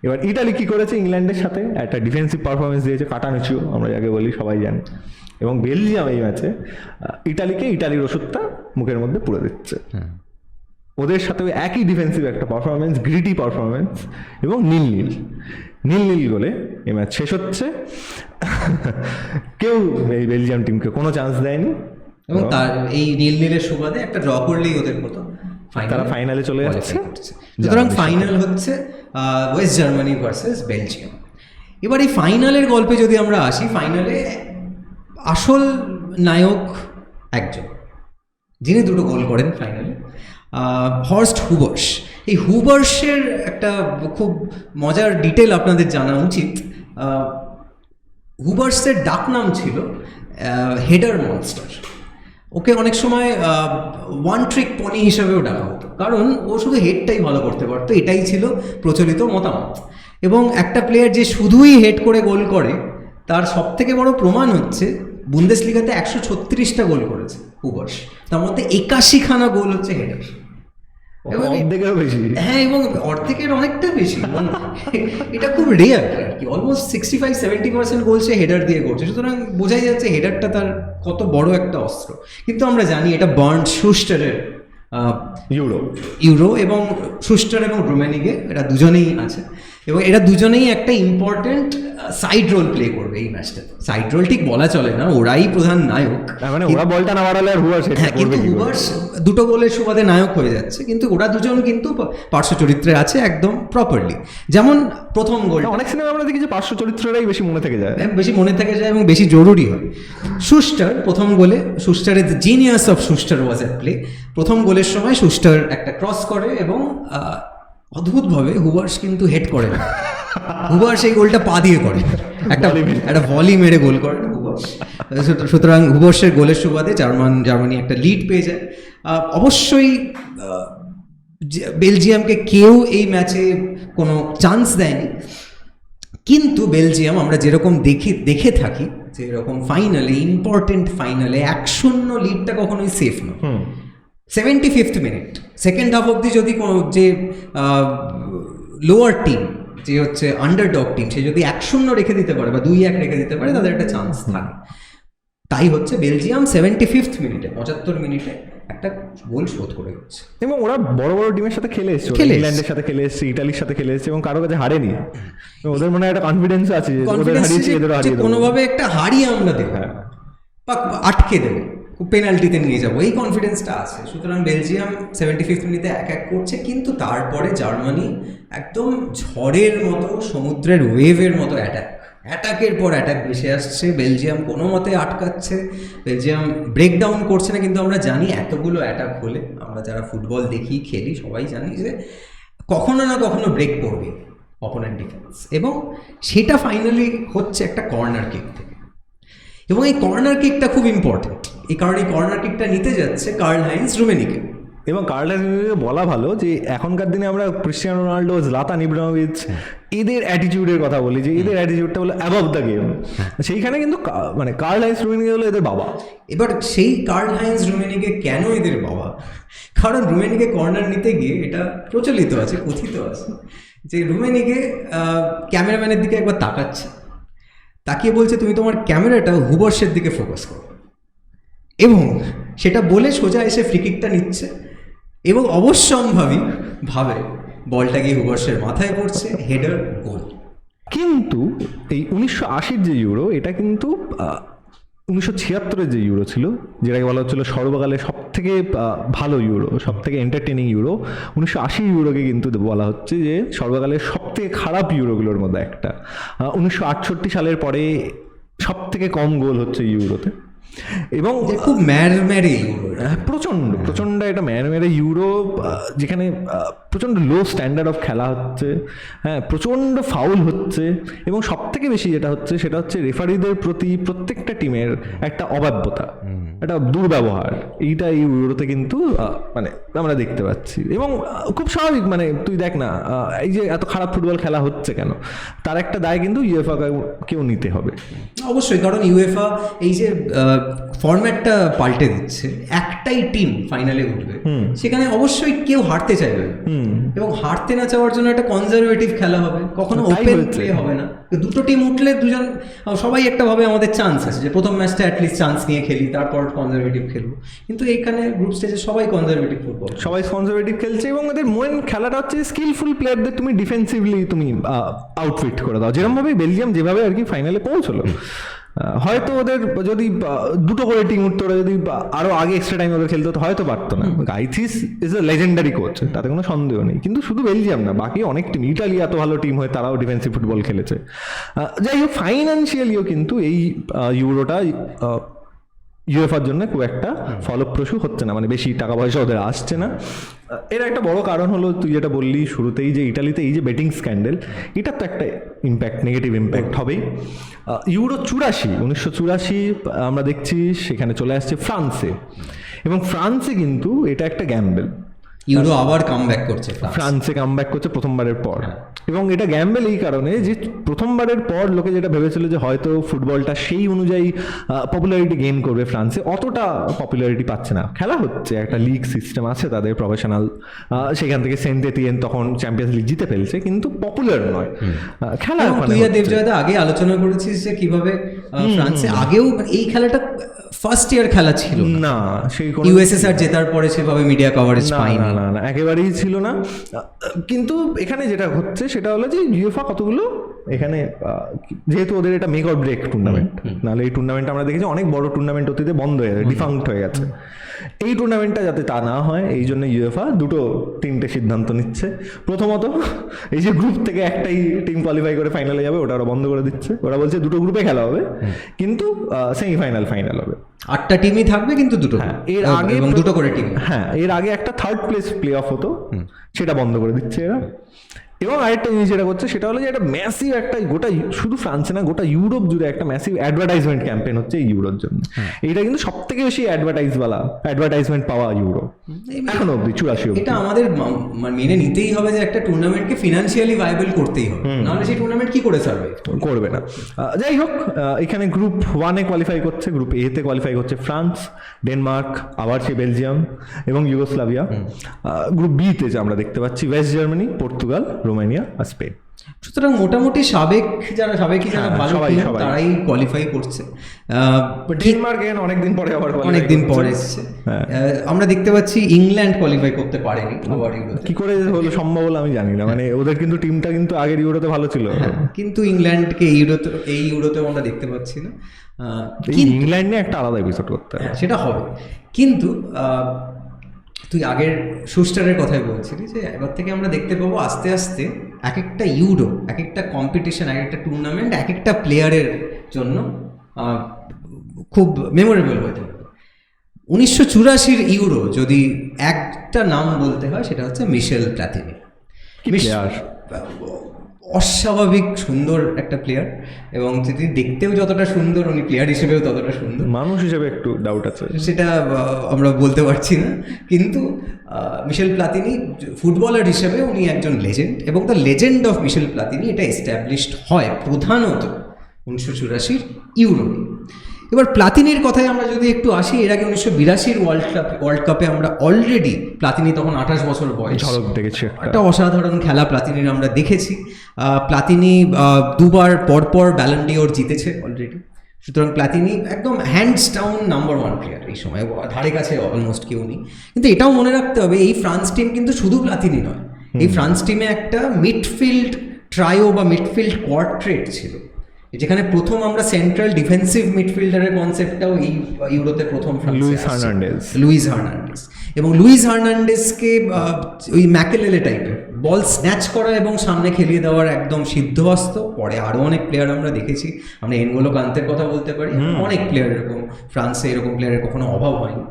B: এবার ইটালি কি করেছে, ইংল্যান্ডের সাথে একটা ডিফেন্সিভ পারফরমেন্স দিয়েছে, কাটানুচিও আমরা যাকে বলি, সবাই জানে। এবং বেলজিয়াম এই ম্যাচে ইটালির ওষুধটা মুখের মধ্যে পুরে দিচ্ছে। ওদের সাথে একই ডিফেন্সিভ একটা পারফরমেন্স, গ্রিটি পারফরমেন্স, এবং নীল গোলে এই ম্যাচ শেষ হচ্ছে। কেউ এই বেলজিয়াম টিমকে কোনো চান্স দেয়নি,
A: এবং তার এই নীলের সুবাদে একটা ড্র করলেই ওদের হতো,
B: তারা ফাইনালে চলে যাচ্ছে।
A: সুতরাং ফাইনাল হচ্ছে ওয়েস্ট জার্মানি ভার্সেস বেলজিয়াম। এবার এই ফাইনালের গল্পে যদি আমরা আসি, ফাইনালে আসল নায়ক একজন, যিনি 2টো গোল করেন ফাইনালে, হর্স্ট হুবার্স। এই হুবার্সের একটা খুব মজার ডিটেল আপনাদের জানা উচিত। হুবার্সের ডাকনাম ছিল হেডার মনস্টার। ওকে অনেক সময় ওয়ান ট্রিক পনি হিসাবেও ডাকা হতো, কারণ ও শুধু হেডটাই ভালো করতে পারতো, এটাই ছিল প্রচলিত মতামত। এবং একটা প্লেয়ার যে শুধুই হেড করে গোল করে, তার সবথেকে বড় প্রমাণ হচ্ছে বুন্দেসলিগাতে 136টা গোল করেছে হুবার্স, তার মধ্যে 81খানা গোল হচ্ছে হেডার।
B: অর্ধেকেরও বেশি।
A: হ্যাঁ, এবং অর্ধেকের অনেকটা বেশি। এটা খুব রেয়ার আর কি, অলমোস্ট 65-70% গোল সে হেডার দিয়ে করছে। সুতরাং বোঝাই যাচ্ছে হেডারটা তার কত বড় একটা অস্ত্র। কিন্তু আমরা জানি এটা বার্ন্ট শুস্টারের ইউরো, এবং শুস্টার এবং রুমেনিগে এরা দুজনেই আছে, এবং এরা দুজনেই একটা ইম্পর্টেন্ট সাইড রোল প্লে করবে এই ম্যাচটা। সাইড রোল ঠিক বলা চলে না, ওরাই প্রধান নায়ক।
B: মানে ওরা বলটা না বাড়ালে আর হুবার্স,
A: হ্যাঁ, কিন্তু হুবার্স 2টো গোলের সুবাদে নায়ক হয়ে যাচ্ছে। কিন্তু ওরা দুজন কিন্তু পার্শ্ব চরিত্রে আছে একদম প্রপারলি। যেমন প্রথম গোল,
B: অনেক সিনেমা আমরা দেখি যে পার্শ্ব চরিত্রটাই বেশি মনে থেকে যায়,
A: এবং বেশি জরুরি হয়। শুস্টার প্রথম গোলে, শুস্টারের the genius of Schuster was at play. প্রথম গোলের সময় শুস্টার একটা ক্রস করে, এবং অদ্ভুতভাবে হুবার্স কিন্তু হেড করে না। হুবার্স এই গোলটা পা দিয়ে করে, একটা ভলি মেরে গোল করে হুবার্স। সুতরাং হুবার্সের গোলের সুবাদে জার্মানি একটা লিড পেয়ে যায়। অবশ্যই বেলজিয়ামকে কেউ এই ম্যাচে কোনো চান্স দেয়নি, কিন্তু বেলজিয়াম আমরা যেরকম দেখে থাকি, যেরকম ফাইনালে, ইম্পর্টেন্ট ফাইনালে 1-0 লিডটা কখনোই সেফ নয়। 75th মিনিট, সেকেন্ড হাফ অব্দি যদি যে লোয়ার টিম, যে হচ্ছে আন্ডারডগ টিম, সে যদি 1-0 রেখে দিতে পারে বা 2-1 রেখে দিতে পারে, তাদের একটা চান্স থাকে। তাই হচ্ছে বেলজিয়াম 75th মিনিটে, 75 মিনিটে একটা গোল শোধ করে হচ্ছে।
B: এবং ওরা বড় বড় টিমের সাথে খেলে এসছে, ইংল্যান্ডের সাথে খেলে এসছে, ইটালির সাথে খেলে এসছে এবং কারো কাছে হারেনি। ওদের মনে হয় একটা কনফিডেন্স আছে যে ওদের হারিয়েছি, এদেরও হারিয়ে দেবো,
A: কোনোভাবে একটা হারিয়ে আমরা দেবো বা আটকে দেবো, পেনাল্টিতে নিয়ে যাবো, এই কনফিডেন্সটা আছে। সুতরাং বেলজিয়াম 75 মিনিটে 1-1 করছে, কিন্তু তারপরে জার্মানি একদম ঝড়ের মতো, সমুদ্রের ওয়েভের মতো অ্যাটাকের পর অ্যাটাক ভেসে আসছে। বেলজিয়াম কোনো মতে আটকাচ্ছে, বেলজিয়াম ব্রেকডাউন করছে না। কিন্তু আমরা জানি এতগুলো অ্যাটাক হলে, আমরা যারা ফুটবল দেখি খেলি সবাই জানি যে কখনো না কখনো ব্রেক করবে অপোনেন্ট ডিফেন্স, এবং সেটা ফাইনালি হচ্ছে একটা কর্নার কিক থেকে। এবং এই কর্নার কিকটা খুব ইম্পর্টেন্ট, এই কারণে এই কর্নার কিকটা নিতে যাচ্ছে কার্ল হাইন্স রুমেনিকে।
B: এবং কার্ল হাইন্সকে বলা ভালো যে এখনকার দিনে আমরা ক্রিস্টিয়ানো রোনাল্ডো, জলাতান ইব্রাহিমোভিচ এদের অ্যাটিটিউডের কথা বলি, যে এদের অ্যাটিটিউডটা বলে অ্যাবভ দ্য গেম। সেইখানে কিন্তু মানে কার্ল হাইন্স রুমেনিকে হলো এদের বাবা।
A: এবার সেই কার্ল হাইন্স রুমেনিকে কেন এদের বাবা? কারণ রুমেনিকে কর্নার নিতে গিয়ে এটা প্রচলিত আছে, কথিত আছে যে রুমেনিকে ক্যামেরাম্যানের দিকে একবার তাকাচ্ছে, তাকিয়ে বলছে তুমি তোমার ক্যামেরাটা হুবর্সের দিকে ফোকাস করো, এবং সেটা বলে সোজা এসে ফ্রিকিকটা নিচ্ছে এবং অবশ্যম্ভাবী ভাবে বলটা গিয়ে হুবর্সের মাথায় পড়ছে, হেডার, গোল।
B: কিন্তু এই 1980 যে ইউরো, এটা কিন্তু 1976 যে ইউরো ছিল, যেটাকে বলা হচ্ছিল সর্বকালের সব থেকে ভালো ইউরো, সব থেকে এন্টারটেনিং ইউরো, 1980 ইউরোকে কিন্তু বলা হচ্ছে যে সর্বকালের সব থেকে খারাপ ইউরোগুলোর মধ্যে একটা। 1968 সালের পরে সব থেকে কম গোল হচ্ছে ইউরোতে, এবং
A: খুব ম্যারম্যারে ইউরো,
B: প্রচণ্ড একটা ম্যারম্যারে ইউরো, যেখানে প্রচণ্ড লো স্ট্যান্ডার্ড অফ খেলা হচ্ছে, হ্যাঁ, প্রচণ্ড ফাউল হচ্ছে, এবং সব থেকে বেশি যেটা হচ্ছে সেটা হচ্ছে রেফারিদের প্রতি প্রত্যেকটা টিমের একটা অবাধ্যতা, একটা দুর্ব্যবহার। এইটা এই ইউরোতে কিন্তু মানে আমরা দেখতে পাচ্ছি, এবং খুব স্বাভাবিক। মানে তুই দেখ না, এই যে এত খারাপ ফুটবল খেলা হচ্ছে কেন, তার একটা দায় কিন্তু ইউএফা কেউ নিতে হবে
A: অবশ্যই। কারণ ইউএফা এই যে ফরম্যাটটা পাল্টে দিচ্ছে, একটাই টিম ফাইনালে উঠবে, সেখানে অবশ্যই কেউ হারতে চাইবে, এবং হারতে না চাওয়ার জন্য একটা কনজারভেটিভ খেলা হবে, কখনো ওপেন প্লে হবে না। দুটো টিম উঠলে দুজন সবাই একটা ভাবে আমাদের চান্স আছে যে প্রথম ম্যাচটা অ্যাটলিস্ট চান্স নিয়ে খেলি, তারপর কনজারভেটিভ খেলবো। কিন্তু এইখানে গ্রুপ স্টেজে সবাই কনজারভেটিভ ফুটবল,
B: সবাই কনজারভেটিভ খেলছে, এবং এদের মেন খেলাটা হচ্ছে স্কিলফুল প্লেয়ারদের তুমি ডিফেন্সিভলি তুমি আউটফিট করে দাও, যেরকমভাবে বেলজিয়াম যেভাবে আর কি ফাইনালে পৌঁছলো। হয়তো ওদের যদি দুটো করে টিম উঠতো, ওরা যদি আরো আগে এক্সট্রা টাইম ওদের খেলতে হতো হয়তো পারতো না। গাইথিস ইজ এ লেজেন্ডারি কোচ, তাতে কোনো সন্দেহ নেই। কিন্তু শুধু বেলজিয়াম না, বাকি অনেক টিম, ইটালি এত ভালো টিম হয়ে তারাও ডিফেন্সিভ ফুটবল খেলেছে। যাই হোক, ফাইন্যান্সিয়ালিও কিন্তু এই ইউরোটা ইউএফার জন্য খুব একটা ফলপ্রসূ হচ্ছে না, মানে বেশি টাকা পয়সা ওদের আসছে না। এর একটা বড় কারণ হলো তুই যেটা বললি শুরুতেই, যে ইটালিতে এই যে বেটিং স্ক্যান্ডেল, এটার তো একটা ইম্প্যাক্ট, নেগেটিভ ইম্প্যাক্ট হবেই। ইউরো 1984 আমরা দেখছি সেখানে চলে আসছে ফ্রান্সে, এবং ফ্রান্সে কিন্তু এটা একটা গ্যাম্বেল।
A: ইউরো আবার কামব্যাক করছে,
B: ফ্রান্সে কামব্যাক করছে প্রথমবারের পর, এবং এটা গ্যাম্বেল এই কারণে যে প্রথমবারের পর লোকে যেটা ভেবেছিল যে হয়তো ফুটবলটা সেই অনুযায়ী পপুলারিটি গেইন করবে, ফ্রান্সে অতটা পপুলারিটি পাচ্ছে না। খেলা হচ্ছে, একটা লিগ সিস্টেম আছে তাদের প্রফেশনাল, সেখান থেকে সেন্ট এটিয়েন তখন চ্যাম্পিয়ন্স লিগ জিতে ফেলছে, কিন্তু পপুলার নয় খেলা।
A: তুই আর দেবজয়দা আগে আলোচনা করেছিস যে কিভাবে ফ্রান্সে আগেও এই খেলাটা ফার্স্ট ইয়ার খেলা ছিল
B: না, সেই
A: ইউএসএসআর জেতার পরে সেভাবে মিডিয়া কভারেজ পায়নি,
B: না একেবারেই ছিল না। কিন্তু এখানে যেটা হচ্ছে সেটা হলো যে ইউএফা কতগুলো এখানে, যেহেতু ওদের এটা মেক অর ব্রেক টুর্নামেন্ট, নাহলে এই টুর্নামেন্ট আমরা দেখেছি অনেক বড় টুর্নামেন্ট অতীতে বন্ধ হয়ে গেছে, ডিফাঙ্ক্ট হয়ে গেছে। এই টুর্নামেন্টটা যাতে তা না হয়, এই জন্য ইউএফা তিনটে সিদ্ধান্ত নিচ্ছে। প্রথমত, এই যে গ্রুপ থেকে একটাই টিম কোয়ালিফাই করে ফাইনালে যাবে, ওটা ওরা বন্ধ করে দিচ্ছে। ওরা বলছে দুটো গ্রুপে খেলা হবে, কিন্তু সেমিফাইনাল ফাইনাল হবে,
A: 8টা টিমই থাকবে, কিন্তু দুটো,
B: এর আগে
A: দুটো করে টিম,
B: হ্যাঁ, এর আগে একটা থার্ড প্লেস প্লে অফ হতো, সেটা বন্ধ করে দিচ্ছে এরা। এবং আরেকটা জিনিস যেটা করছে সেটা হলো যে একটা ম্যাসিভ একটা, গোটা শুধু ফ্রান্সে না, গোটা ইউরোপ জুড়ে একটা ম্যাসিভ অ্যাডভার্টাইজমেন্ট ক্যাম্পেইন হচ্ছে এই ইউরোর জন্য। এইটা কিন্তু সব থেকে বেশি অ্যাডভার্টাইজমেন্ট পাওয়া ইউরো এখনো অব্দি, 84
A: এটা আমাদের মেনে নিতেই হবে যে একটা টুর্নামেন্টকে ফিনান্সিয়ালি ভাইবল করতেই হবে, নাহলে সেই টুর্নামেন্ট কি করে সার্ভাইভ
B: করবে না। যাই হোক, এখানে গ্রুপ 1-এ কোয়ালিফাই করছে, গ্রুপ A-তে কোয়ালিফাই করছে ফ্রান্স, ডেনমার্ক, আবার সে বেলজিয়াম এবং ইউগোস্লাভিয়া। গ্রুপ B-তে যে আমরা দেখতে পাচ্ছি ওয়েস্ট জার্মানি, পর্তুগাল, রোমানিয়া আর স্পেন।
A: সুতরাং মোটামুটি যারা ভালো
B: সবাই,
A: player,
B: সবাই।
A: তারাই কোয়ালিফাই করছে।
B: ডেনমার্ক অনেকদিন পরে আবার
A: অনেকদিন পর এসছে।
B: হ্যাঁ।
A: আমরা দেখতে পাচ্ছি ইংল্যান্ড কোয়ালিফাই করতে পারেনি আবার ইউরোতে।
B: কি করে হলো সম্ভব হলো আমি জানি না, মানে ওদের কিন্তু টিমটা কিন্তু আগের ইউরোতে ভালো ছিল।
A: হ্যাঁ, কিন্তু ইংল্যান্ডকে এই ইউরোতেও আমরা দেখতে পাচ্ছি না।
B: ইংল্যান্ড নিয়ে একটা আলাদা এপিসোড করতে হবে।
A: হ্যাঁ, সেটা হবে। কিন্তু তুই আগের সুস্টারের কথাই বলছিলি যে এবার থেকে আমরা দেখতে পাবো আস্তে আস্তে এক একটা ইউরো, এক একটা কম্পিটিশন, এক একটা টুর্নামেন্ট এক একটা প্লেয়ারের জন্য খুব মেমোরেবল হয়ে থাকবে। 1984 ইউরো যদি একটা নাম বলতে হয় সেটা হচ্ছে মিশেল প্ল্যাতিনি।
B: player?
A: অস্বাভাবিক সুন্দর একটা প্লেয়ার, এবং যদি দেখতেও যতটা সুন্দর উনি প্লেয়ার হিসেবেও ততটা সুন্দর।
B: মানুষ হিসেবে একটু ডাউট আছে
A: সেটা আমরা বলতে পারছি না, কিন্তু মিশেল প্লাতিনি ফুটবলার হিসেবে উনি একজন লেজেন্ড, এবং the legend of Michel Platini এটা এস্টাবলিশড হয় প্রধানত 1984 ইউরো। এবার প্লাতিনির কথায় আমরা যদি একটু আসি, এর আগে 1982 ওয়ার্ল্ড কাপে আমরা অলরেডি প্লাতিনি তখন 28 বছর বয়স,
B: ঝলক দেখেছি
A: একটা অসাধারণ খেলা প্লাতিনির আমরা দেখেছি। প্লাতিনি দুবার পরপর ব্যালন ডি ওর জিতেছে অলরেডি। সুতরাং প্লাতিনি একদম হ্যান্ডস ডাউন নাম্বার 1 প্লেয়ার এই সময়, ধারে কাছে অলমোস্ট কেউ নেই। কিন্তু এটাও মনে রাখতে হবে এই ফ্রান্স টিম কিন্তু শুধু প্লাতিনি নয়, এই ফ্রান্স টিমে একটা মিডফিল্ড ট্রাইও বা মিডফিল্ড কোয়ার্ট্রেট ছিল, যেখানে প্রথম আমরা সেন্ট্রাল ডিফেন্সিভ মিডফিল্ডারের কনসেপ্টটাও এই ইউরোতে প্রথম লুইস হার্নান্ডেজ। এবং লুইস হার্নান্ডেজকে ওই ম্যাকেলেলে টাইপের বল স্ন্যাচ করা এবং সামনে খেলিয়ে দেওয়ার একদম সিদ্ধহস্ত। পরে আরও অনেক প্লেয়ার আমরা দেখেছি, আমরা এনগোলো কান্তের কথা বলতে পারি, অনেক প্লেয়ার এরকম, ফ্রান্সে এরকম প্লেয়ারের কখনো অভাব হয়নি।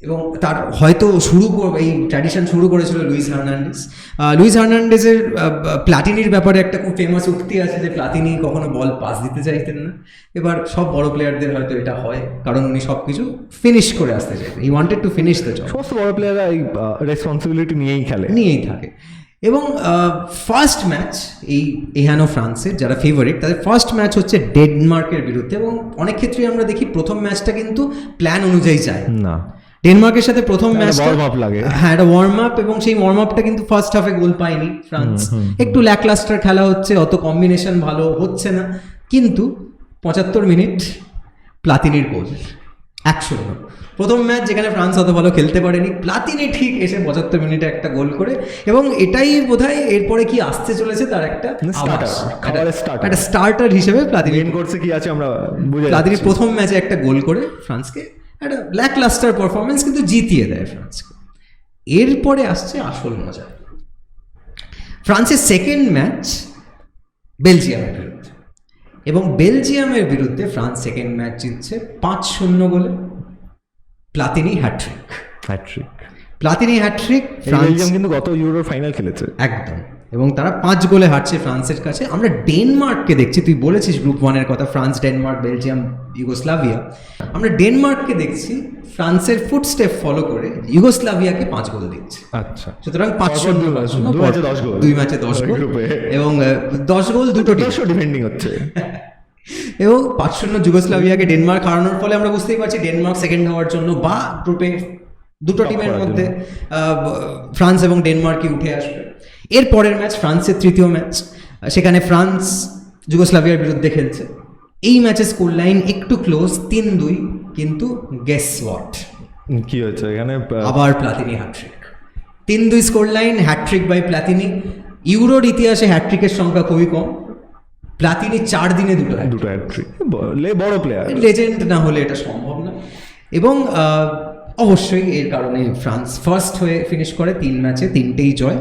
A: এবং তার হয়তো এই ট্র্যাডিশন শুরু করেছিল লুইস হার্নান্ডেজের প্লাতিনির ব্যাপারে একটা খুব ফেমাস উক্তি আছে যে প্লাতিনি কখনো বল পাস দিতে চাইতেন না। এবার সব বড় প্লেয়ারদের হয়তো এটা হয়, কারণ উনি সব কিছু ফিনিশ করে আসতে চাইতেন, he wanted to finish the job.
B: সমস্ত বড় প্লেয়াররা এই রেসপন্সিবিলিটি নিয়েই থাকে।
A: এবং ফার্স্ট ম্যাচ এহানো ফ্রান্সের যারা ফেভারিট তাদের ফার্স্ট ম্যাচ হচ্ছে ডেনমার্কের বিরুদ্ধে, এবং অনেক ক্ষেত্রেই আমরা দেখি প্রথম ম্যাচটা কিন্তু প্ল্যান অনুযায়ী যায়
B: না।
A: ডেনমার্কের সাথে প্রথম ম্যাচটা
B: ওয়ার্ম আপ লাগে,
A: হ্যাঁ একটা ওয়ার্ম আপ, এবং সেই ওয়ার্ম আপটা কিন্তু ফার্স্ট হাফে গোল পায়নি ফ্রান্স, একটু ল্যাকলাস্টার খেলা হচ্ছে, অত কম্বিনেশন ভালো হচ্ছে না। কিন্তু 75 মিনিট প্লাতিনির গোল 1-0। প্রথম ম্যাচ যেখানে ফ্রান্স অত ভালো খেলতে পারেনি, প্লাতিনি ঠিক এসে 75 মিনিটে একটা গোল করে, এবং এটাই বোধহয় এরপরে কি আসতে চলেছে তার একটা স্টার্টার হিসেবে প্লাতিনি
B: করছে কি আছে আমরা বুঝে
A: প্লাতিনি প্রথম ম্যাচে একটা গোল করে ফ্রান্সকে একটা ল্যাকলাস্টার পারফরমেন্স কিন্তু জিতিয়ে দেয় ফ্রান্সকে। এরপরে আসছে আসল মজা, ফ্রান্সের সেকেন্ড ম্যাচ বেলজিয়ামের বিরুদ্ধে, এবং বেলজিয়ামের বিরুদ্ধে ফ্রান্স সেকেন্ড ম্যাচ জিতছে 5-0 গোলে। Platini hat trick.
B: বেলজিয়াম কিন্তু গত ইউরোর ফাইনাল খেলেছে
A: একদম, এবং তারা 5 গোলে হারছে ফ্রান্সের কাছে। আমরা ডেনমার্ককে দেখছি, তুই বলেছিস গ্রুপ 1-এর কথা, ফ্রান্স, ডেনমার্ক, বেলজিয়াম, ইউগোস্লাভিয়া। আমরা ডেনমার্ককে দেখছি ফ্রান্সের ফুটস্টেপ ফলো করে ইউগোস্লাভিয়াকে 5 গোল দিচ্ছে।
B: আচ্ছা,
A: সুতরাং 5-0
B: 2 ম্যাচে 10 গোল,
A: এবং 10 গোল দুটো
B: ডিফেন্ডিং হচ্ছে।
A: এবং 5-0 যুগোস্লাভিয়াকে ডেনমার্ক হারানোর ফলে আমরা বুঝতেই পারছি ডেনমার্ক সেকেন্ড হওয়ার জন্য বা গ্রুপে দুটো টিমের মধ্যে ফ্রান্স এবং ডেনমার্কই উঠে আসবে। এর পরের ম্যাচ ফ্রান্সের তৃতীয় ম্যাচ, সেখানে ফ্রান্স যুগোস্লাভিয়ার বিরুদ্ধে খেলছে। এই ম্যাচের স্কোর লাইন একটু ক্লোজ 3-2, কিন্তু গেস হোয়াট
B: কি হচ্ছে এখানে,
A: আবার Platini hat-trick. 3-2 score line, hat-trick by Platini. ইউরোর ইতিহাসে হ্যাট্রিকের সংখ্যা খুবই কম, প্লাতিনি 4 দিনে দুটো
B: হ্যাট্রিক, বড় প্লেয়ার,
A: লেজেন্ড না হলে এটা সম্ভব না। এবং অবশ্যই এর কারণে ফ্রান্স ফার্স্ট হয়ে ফিনিশ করে 3 ম্যাচে 3টেই জয়।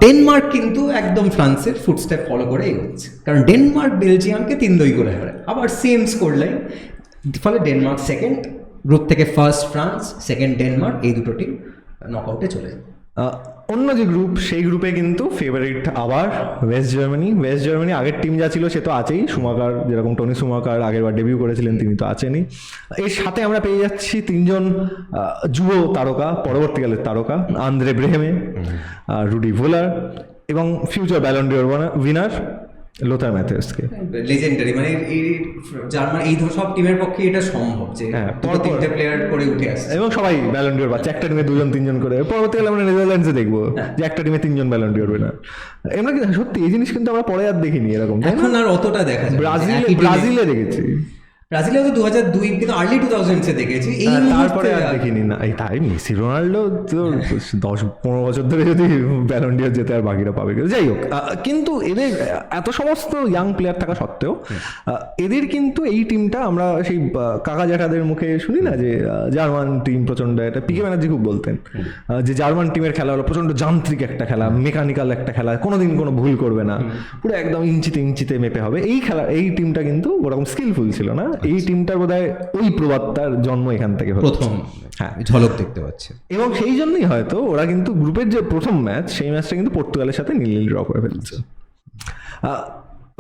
A: ডেনমার্ক কিন্তু একদম ফ্রান্সের ফুটস্টেপ ফলো করে এগোচ্ছে, কারণ ডেনমার্ক বেলজিয়ামকে 3-2 করে হারায়, আবার সেম স্কোর লাইন। ফলে ডেনমার্ক সেকেন্ড, গ্রুপ থেকে ফার্স্ট ফ্রান্স, সেকেন্ড ডেনমার্ক, এই দুটো টিম নকআউটে চলে যায়।
B: অন্য যে গ্রুপ, সেই গ্রুপে কিন্তু ফেভারিট আবার ওয়েস্ট জার্মানি। আগের টিম যা ছিল সে তো আছেই, সুমাকার, যেরকম টনি সুমাকার আগেরবার ডেবিউ করেছিলেন তিনি তো আছেনই। এর সাথে আমরা পেয়ে যাচ্ছি 3 জন যুব তারকা, পরবর্তীকালের তারকা, আন্দ্রে ব্রেহেমে, রুডি ভোলার, এবং future Ballon d'Or winner Lothar ম্যাথিউসকে।
A: লেজেন্ডারি, মানে এই জার্মান এই সব টিমের পক্ষে এটা সম্ভব যে
B: হ্যাঁ,
A: দুটো তিনটে প্লেয়ার করে উঠে আসছে।
B: এবং সবাই ব্যালন ডিওর পাচ্ছে, একটা টিমে 2জন 3জন করে। পরবর্তীকালে আমরা নেদারল্যান্ডসে দেখবো যে একটা টিমে 3জন ব্যালন ডিওর না। আমরা কিন্তু সত্যি এই জিনিস কিন্তু আমরা পরে আর দেখিনি এরকম, তাই না?
A: এখন আর অতটা দেখা যায় না।
B: ব্রাজিলে দেখেছি,
A: ব্রাজিলেও তো 2002 কিন্তু আর্লি 2000s দেখেছি। এই
B: তারপরে আর দেখিনি না। এই তাই মেসি রোনাল্ডো তো 10-15 বছর ধরে যদি ব্যালন ডিওর যেতে, আর বাকিরা পাবে কিন্তু। যাই হোক, কিন্তু এদের এত সমস্ত ইয়াং প্লেয়ার থাকা সত্ত্বেও এদের কিন্তু এই টিমটা আমরা সেই কাকা জ্যাঠাদের মুখে শুনি না যে জার্মান টিম প্রচন্ড, এটা পিকে ব্যানার্জি খুব বলতেন যে জার্মান টিমের খেলা হলো প্রচন্ড যান্ত্রিক একটা খেলা, মেকানিক্যাল একটা খেলা, কোনোদিন কোনো ভুল করবে না, পুরো একদম ইঞ্চিতে ইঞ্চিতে মেপে হবে। এই টিমটা কিন্তু ওরকম স্কিলফুল ছিল না। এই টিমটার বোধহয় ওই প্রবাদটার জন্ম এখান থেকে হচ্ছে।
A: প্রথম হ্যাঁ ঝলক দেখতে পাচ্ছে।
B: এবং সেই জন্যই হয়তো ওরা কিন্তু গ্রুপের যে প্রথম ম্যাচ, সেই ম্যাচটা কিন্তু পর্তুগালের সাথে 0-0 ড্র করে ফেলছে।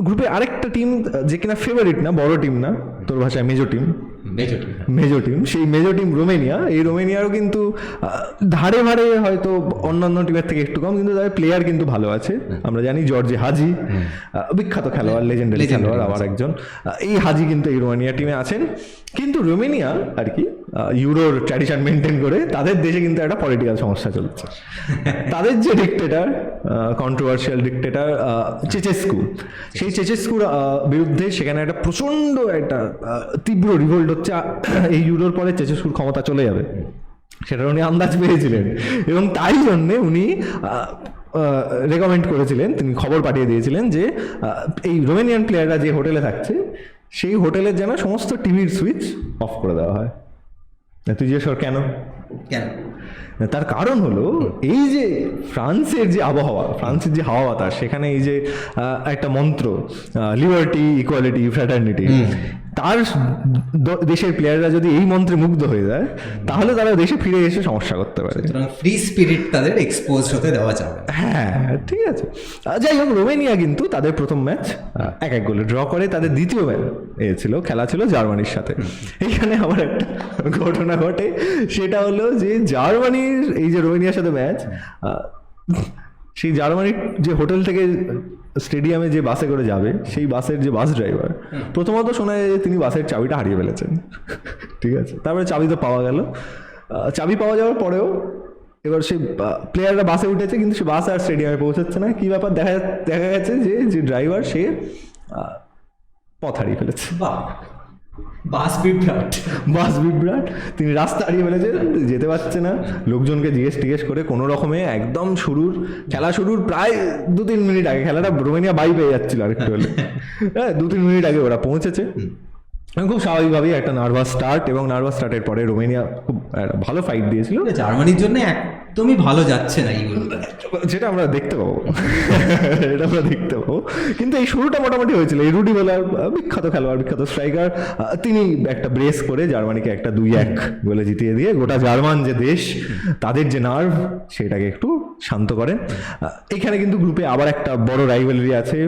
B: গ্রুপে আরেকটা টিম যে কিনা ফেভারিট না, বড় টিম না, তোর ভাষায় মেজো টিম, সেই মেজো টিম রোমেনিয়া। এই রোমেনিয়ারও কিন্তু ধারে ভারে হয়তো অন্যান্য টিমের থেকে একটু কম, কিন্তু তাদের প্লেয়ার কিন্তু ভালো আছে। আমরা জানি জর্জে হাজি, বিখ্যাত খেলোয়াড়, লেজেন্ডারি খেলোয়াড় আবার একজন। এই হাজি কিন্তু এই রোমানিয়া টিমে আছেন। কিন্তু রোমেনিয়া আর কি ইউরোর ট্র্যাডিশন মেনটেন করে তাদের দেশে কিন্তু একটা পলিটিক্যাল সমস্যা চলছে। তাদের যে ডিক্টেটার, কন্ট্রোভার্সিয়াল ডিক্টেটার চেচেস্কু, সেই চেচেস্কুর বিরুদ্ধে সেখানে একটা প্রচণ্ড একটা তীব্র রিভোল্ট হচ্ছে। এই ইউরোর পরে চেচেস্কুর ক্ষমতা চলে যাবে সেটা উনি আন্দাজ পেয়েছিলেন, এবং তাই জন্যে উনি রেকমেন্ড করেছিলেন, তিনি খবর পাঠিয়ে দিয়েছিলেন যে এই রোমেনিয়ান প্লেয়াররা যে হোটেলে থাকছে সেই হোটেলের যেন সমস্ত টিভির সুইচ অফ করে দেওয়া হয়। তুই জিজ্ঞেস কর কেন? তার কারণ হলো এই যে ফ্রান্সের যে আবহাওয়া, ফ্রান্সের যে হাওয়া বাতাস, সেখানে এই যে একটা মন্ত্র লিবার্টি, ইকুয়ালিটি, ফ্র্যাটার্নিটি, তার দেশের প্লেয়াররা যদি এই মন্ত্রে মুগ্ধ হয়ে যায় তাহলে তারা দেশে ফিরে এসে সমস্যা করতে পারে।
A: ফ্রি স্পিরিট তাদের এক্সপোজ হতে দেওয়া যাবে।
B: হ্যাঁ ঠিক আছে। যাই হোক, রোমেনিয়া কিন্তু তাদের প্রথম ম্যাচ 1-1 গোলে ড্র করে। তাদের দ্বিতীয় খেলা ছিল জার্মানির সাথে। এইখানে আবার একটা ঘটনা ঘটে, সেটা হলো যে জার্মানির এই যে রোমেনিয়ার সাথে ম্যাচ, সেই জার্মানির যে হোটেল থেকে স্টেডিয়ামে যে বাসে করে যাবে, সেই বাসের যে বাস ড্রাইভার, প্রথমত শোনা যায় যে তিনি বাসের চাবিটা হারিয়ে ফেলেছেন। ঠিক আছে, তারপরে চাবি তো পাওয়া গেল। চাবি পাওয়া যাওয়ার পরেও এবার সেই প্লেয়াররা বাসে উঠেছে, কিন্তু সে বাস আর স্টেডিয়ামে পৌঁছাচ্ছে না। কী ব্যাপার? দেখা গেছে যে ড্রাইভার সে পথ হারিয়ে ফেলেছে।
A: বাস বিভ্রাট, তিনি রাস্তা হারিয়ে ফেলেছেন, যেতে পারছে না। লোকজনকে জিজ্ঞেস করে কোনো রকমে একদম খেলা শুরুর প্রায় 2-3 মিনিট আগে, খেলাটা রোমেনিয়া বাই পেয়ে যাচ্ছিল আরেকটু হলে, হ্যাঁ 2-3 মিনিট আগে ওরা পৌঁছেছে। খুব স্বাভাবিকভাবেই একটা নার্ভাস স্টার্ট, এবং নার্ভাস স্টার্টের পরে রোমেনিয়া খুব ভালো ফাইট দিয়েছিল। জার্মানির জন্য একদমই ভালো যাচ্ছে না এইগুলো,
B: যেটা আমরা দেখতে পাবো, কিন্তু এই শুরুটা মোটামুটি হয়েছিল। এই রুডি ভলার বিখ্যাত খেলোয়াড়, বিখ্যাত স্ট্রাইকার, তিনি একটা ব্রেস করে জার্মানিকে একটা 2-1 বলে জিতিয়ে দিয়ে গোটা জার্মান যে দেশ, তাদের যে নার্ভ, সেটাকে একটু শান্ত করেন। এখানে কিন্তু গ্রুপে আবার একটা বড় রাইভালরি আছে।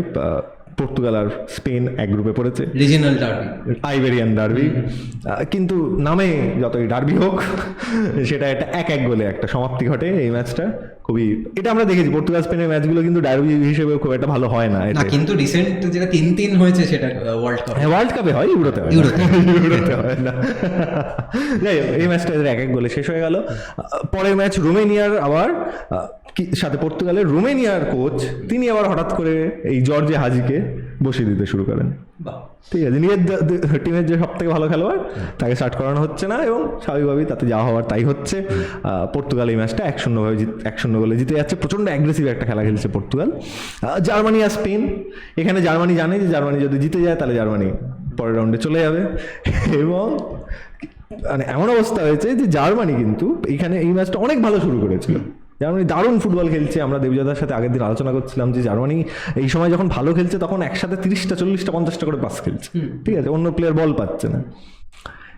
B: পর্তুগাল আর স্পেন এক গ্রুপে পড়েছে,
A: রিজিনাল ডার্বি,
B: আইবেরিয়ান ডার্বি। কিন্তু নামে যতই ডার্বি হোক, সেটা একটা 1-1 গোলে একটা সমাপ্তি ঘটে এই ম্যাচটা। খুবই, এটা আমরা দেখেছি পর্তুগাল স্পেনের ম্যাচগুলো কিন্তু ডার্বি হিসেবে খুব একটা ভালো হয় না। এটা
A: কিন্তু রিসেন্ট যেটা 3-3 হয়েছে সেটা ওয়ার্ল্ড কাপে হয়, ইউরোতে
B: হয় না। যাই হোক, এই ম্যাচটা 1-1 গোলে শেষ হয়ে গেল। পরের ম্যাচ রোমেনিয়ার আবার সাথে পর্তুগালের, রোমেনিয়ার কোচ তিনি আবার হঠাৎ করে এই জর্জে হাজিকে বসিয়ে দিতে শুরু করেন। ঠিক আছে, নিজের টিমের যে সব থেকে ভালো খেলোয়াড় তাকে স্টার্ট করানো হচ্ছে না, এবং স্বাভাবিকভাবেই তাতে যা হওয়ার তাই হচ্ছে। পর্তুগাল এই ম্যাচটা 1-0 গোলে জিতে যাচ্ছে। প্রচণ্ড অ্যাগ্রেসিভ একটা খেলা খেলছে পর্তুগাল। জার্মানি আর স্পেন, এখানে জার্মানি জানে যে জার্মানি যদি জিতে যায় তাহলে জার্মানি পরের রাউন্ডে চলে যাবে, এবং মানে এমন অবস্থা হয়েছে যে জার্মানি কিন্তু এখানে এই ম্যাচটা অনেক ভালো শুরু করেছিল। জার্মানি দারুণ ফুটবল খেলছে। আমরা দেবজাদার সাথে আগের দিন আলোচনা করছিলাম যে জার্মানি এই সময় যখন ভালো খেলছে তখন একসাথে 30টা 40টা 50টা করে পাস খেলছে। ঠিক আছে, অন্য প্লেয়ার বল পাচ্ছে না,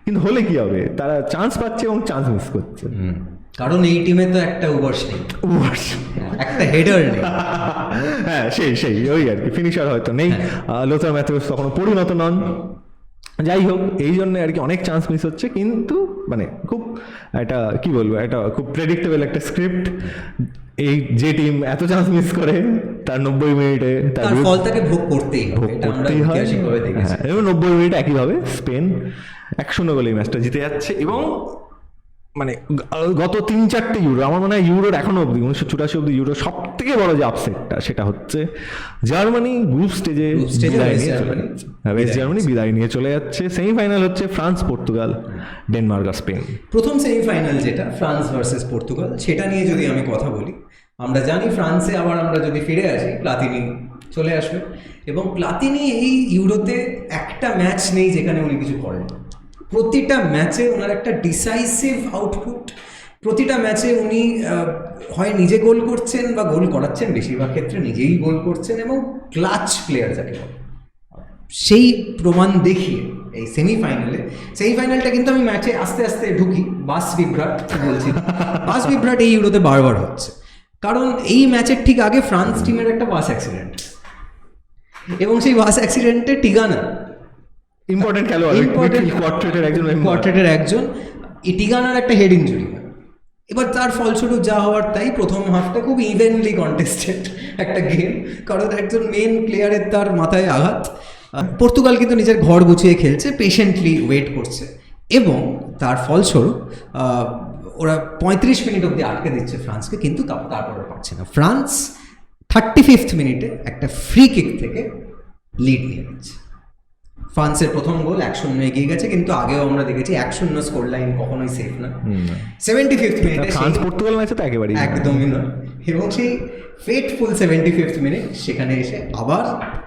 B: কিন্তু হলে কি হবে, তারা চান্স পাচ্ছে এবং চান্স মিস করছে।
A: কারণ এই টিমে তো একটা ওভার্স নেই, একটা হেডার নেই।
B: হ্যাঁ সেই ওই আর কি, ফিনিশার হয়তো নেই। লোথার ম্যাথিউস তখনও পরিণত নন। যাই হোক, এই জন্য আর কি অনেক চান্স মিস হচ্ছে, কিন্তু মানে খুব একটা কি বলবো, একটা খুব প্রেডিক্টেবল একটা স্ক্রিপ্ট। এই যে টিম এত চান্স মিস করে তার 90 মিনিটে
A: তার ফল তাকে ভোগ করতেই হবে, এটা আমরা
B: করতেই হয়।
A: ঐতিহাসিকভাবে দেখেছি।
B: হ্যাঁ, এবং 90 মিনিটে একইভাবে স্পেন 1-0 গোলে এই ম্যাচটা জিতে যাচ্ছে। এবং মানে গত 3-4টে ইউরো, আমার মনে হয় ইউরোর এখনো অব্দি 1984 অব্দি ইউরো সব থেকে বড় যে আপসেটটা সেটা হচ্ছে জার্মানি গ্রুপ স্টেজে বিদায় নিয়ে চলে যাচ্ছে। ওয়েস্ট জার্মানি বিদায় নিয়ে চলে যাচ্ছে। সেমিফাইনাল হচ্ছে ফ্রান্স পর্তুগাল, ডেনমার্ক আর স্পেন।
A: প্রথম সেমিফাইনাল যেটা ফ্রান্স ভার্সেস পর্তুগাল, সেটা নিয়ে যদি আমি কথা বলি, আমরা জানি ফ্রান্সে আবার আমরা যদি ফিরে আসি, প্লাতিনি চলে আসবে, এবং প্লাতিনি এই ইউরোতে একটা ম্যাচ নেই যেখানে উনি কিছু করেন। প্রতিটা ম্যাচে ওনার একটা ডিসাইসিভ আউটপুট, প্রতিটা ম্যাচে উনি হয় নিজে গোল করছেন বা গোল করাচ্ছেন, বেশিরভাগ ক্ষেত্রে নিজেই গোল করছেন, এবং ক্লাচ প্লেয়ার যাকে বলে, সেই প্রমাণ দেখিয়ে এই সেমিফাইনালটা কিন্তু আমি ম্যাচে আস্তে আস্তে ঢুকি, বাস বিভ্রাট বলছি, বাস বিভ্রাট এই ইউরোতে বারবার হচ্ছে, কারণ এই ম্যাচের ঠিক আগে ফ্রান্স টিমের একটা বাস অ্যাক্সিডেন্ট, এবং সেই বাস অ্যাক্সিডেন্টে টিগানা
B: ইম্পর্টেন্ট খেলোয়াড়,
A: কোয়ার্টেটের একজন টিগানার একটা হেড ইঞ্জুরি হয়। এবার তার ফলস্বরূপ যা হওয়ার তাই, প্রথম হাফটা খুব ইভেনলি কন্টেস্টেড একটা গেম, কারণ একজন মেন প্লেয়ারের তার মাথায় আঘাত। পর্তুগাল কিন্তু নিজের ঘর গুছিয়ে খেলছে, পেশেন্টলি ওয়েট করছে, এবং তার ফলস্বরূপ ওরা 35 মিনিট অবধি আটকে দিচ্ছে ফ্রান্সকে, কিন্তু তারপর পারছে না। ফ্রান্স 35th মিনিটে একটা ফ্রি কিক থেকে লিড নিয়ে নিচ্ছে। ফ্রান্সের প্রথম গোল 1-0 এগিয়ে গেছে, কিন্তু আগেও আমরা দেখেছি 1-0 স্কোর লাইন কখনোই সেফ না। 75th মিনিটে
B: ফ্রান্স পর্তুগাল ম্যাচে তো একেবারেই
A: একদমই নয়, এবং সেই ফেটফুল 75th মিনিট সেখানে এসে আবার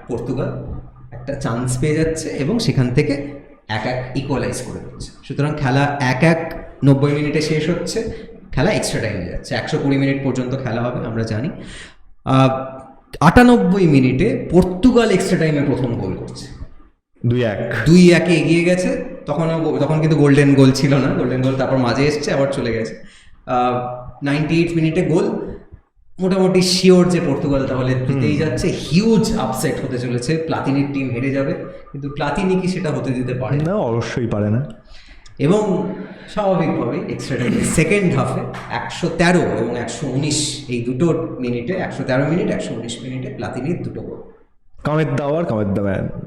A: পর্তুগাল একটা চান্স পেয়ে যাচ্ছে, এবং সেখান থেকে 1-1 ইকুয়ালাইজ করে দিচ্ছে। সুতরাং খেলা 1-1 90 মিনিটে শেষ হচ্ছে, খেলা এক্সট্রা টাইমে যাচ্ছে, 120 মিনিট পর্যন্ত খেলা হবে আমরা জানি। 98 মিনিটে পর্তুগাল এক্সট্রা টাইমে প্রথম গোল করছে, 2-1 এগিয়ে গেছে। তখন কিন্তু গোল্ডেন গোল ছিল না, গোল্ডেন গোল তারপর মাঝে এসছে, আবার চলে গেছে। 98 মিনিটে গোল, মোটামুটি শিওর যে পর্তুগাল তাহলে জিতেই যাচ্ছে। হিউজ আপসেট হতে চলেছে, প্লাতিনির টিম হেরে যাবে, কিন্তু প্লাতিনি কি সেটা হতে দিতে পারে
B: না, অবশ্যই পারে না।
A: এবং স্বাভাবিকভাবেই এক্সট্রা টাইমে সেকেন্ড হাফে 113 এবং 119 এই দুটো মিনিটে, 113 মিনিট 119 মিনিটে প্লাতিনির দুটো গোল,
B: কামের দাওয়ার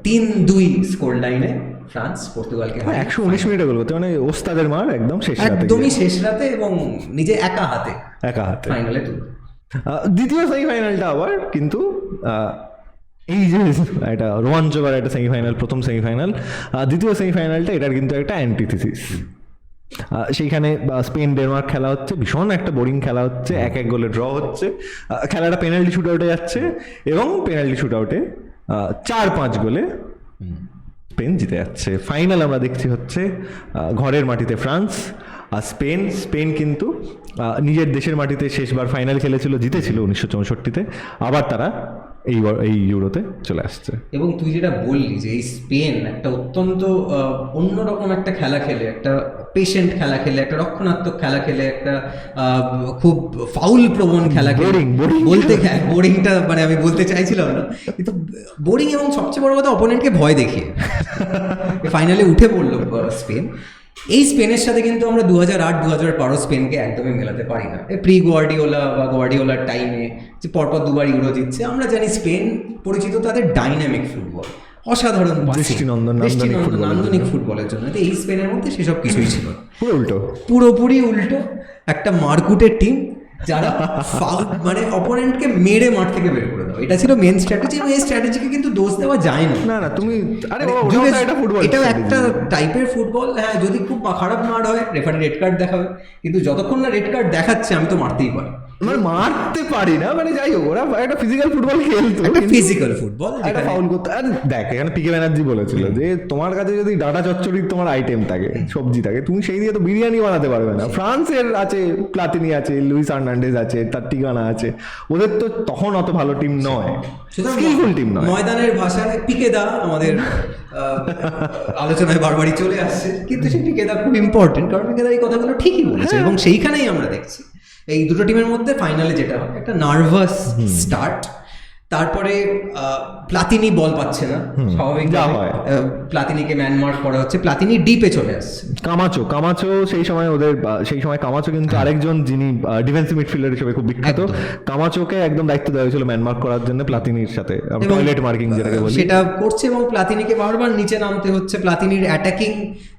A: 3-2 স্কোর লাইনে ফ্রান্স পর্তুগালকে
B: 119 মিনিটে গোল করতে, মানে ওস্তাদের মার একদম শেষ রাতে,
A: একদমই শেষ রাতে, এবং নিজে একা হাতে ফাইনালে তুলে।
B: দ্বিতীয় সেমিফাইনালটা আবার কিন্তু এই যে একটা রোমাঞ্চকর একটা সেমিফাইনাল, প্রথম সেমিফাইনাল, দ্বিতীয় সেমিফাইনালটা এটার কিন্তু একটা অ্যান্টিথিসিস। সেইখানে স্পেন ডেনমার্ক খেলা হচ্ছে, ভীষণ একটা বোরিং খেলা হচ্ছে, 1-1 গোলে ড্র হচ্ছে। খেলাটা পেনাল্টি শুট আউটে যাচ্ছে, এবং পেনাল্টি শুট আউটে 4-5 গোলে স্পেন জিতে যাচ্ছে। ফাইনাল আমরা দেখছি হচ্ছে ঘরের মাটিতে ফ্রান্স আর স্পেন কিন্তু নিজের দেশের মাটিতে শেষবার ফাইনাল খেলেছিল, জিতেছিল 1964-তে, আবার তারা এই ইউরোতে চলে আসছে।
A: এবং তুই যেটা বললি যে এই স্পেন একটা অত্যন্ত অন্যরকম একটা খেলা খেলে, একটা পেশেন্ট খেলা খেলে, একটা রক্ষণাত্মক খেলা খেলে, একটা খুব ফাউল প্রবণ খেলা খেলে, বলতে বোরিংটা মানে আমি বলতে চাইছিলাম না, কিন্তু বোরিং, এবং সবচেয়ে বড় কথা অপোনেন্টকে ভয় দেখিয়ে ফাইনালে উঠে পড়লো স্পেন। এই স্পেনের সাথে কিন্তু আমরা 2008-2012 স্পেনকে একদমই মেলাতে পারি না। প্রি গোয়ার্ডিওলা বা গোয়ার্ডিওলার টাইমে যে পরপর দুবার ইউরো জিতছে, আমরা জানি স্পেন পরিচিত তাদের ডাইনামিক ফুটবল, অসাধারণ নান্দনিক ফুটবলের জন্য। এই স্পেনের মধ্যে সেসব কিছুই ছিল পুরোপুরি উল্টো, একটা মারকুটের টিম যারা মানে অপোনেন্টকে মেরে মাঠ থেকে বের করে দাও, এটা ছিল মেন স্ট্র্যাটেজি, এবং এই স্ট্র্যাটেজিকে কিন্তু দোষ দেওয়া যায় না।
B: তুমি
A: এটাও একটা টাইপের ফুটবল। হ্যাঁ, যদি খুব খারাপ মার হয় রেফারি রেড কার্ড দেখাবে, কিন্তু যতক্ষণ না রেড কার্ড দেখাচ্ছে আমি তো মারতেই পারি,
B: মারতে পারি না, মানে যাই হোক ওরা একটা ফিজিক্যাল ফুটবল খেলতো,
A: একটা ফিজিক্যাল ফুটবল,
B: একটা ফাউল করতে। আর দেখ, এখানে পিকে ব্যানার্জি বলেছিল যে তোমার কাছে যদি ডাটা চচ্চড়ির তোমার আইটেম থাকে, সবজি থাকে, তুমি সেই দিয়ে তো বিরিয়ানি বানাতে পারবে না। ফ্রান্সের আছে প্লাতিনি আছে, লুইস হার্নান্ডেজ আছে, তার ঠিকানা আছে, ওদের তো তখন অত ভালো টিম নয়, স্কিলফুল টিম নয়।
A: ময়দানের ভাষায় পিকেদা আমাদের আলোচনায় বারবারই চলে আসছে, কিন্তু সেই পিকেদা খুব ইম্পর্টেন্ট, কারণ পিকেদা এই কথাগুলো ঠিকই বলেছে, এবং সেইখানেই আমরা দেখছি এই দুটো টিমের মধ্যে ফাইনালে যেটা হয় একটা নার্ভাস স্টার্ট, তারপরে প্লাতিনি বল পাচ্ছে না, স্বাভাবিক
B: যা হয়।
A: প্লাতিনিকে ম্যানমার্ক করা হচ্ছে, প্লাতিনি ডিপে চলে আসছে।
B: কামাচো সেই সময় সেই সময় কামাচো কিন্তু আরেকজন যিনি ডিফেন্সিভ মিডফিল্ডার হিসেবে খুব বিখ্যাত,
A: একদম।
B: কামাচোকে একদম দায়িত্ব দেওয়া হয়েছিল ম্যানমার্ক করার জন্য প্লাতিনির সাথে, টয়লেট মার্কিং যেটাকে বলি,
A: সেটা করছে এবং প্লাতিনিকে বারবার নিচে নামতে হচ্ছে। প্লাতিনির অ্যাটাকিং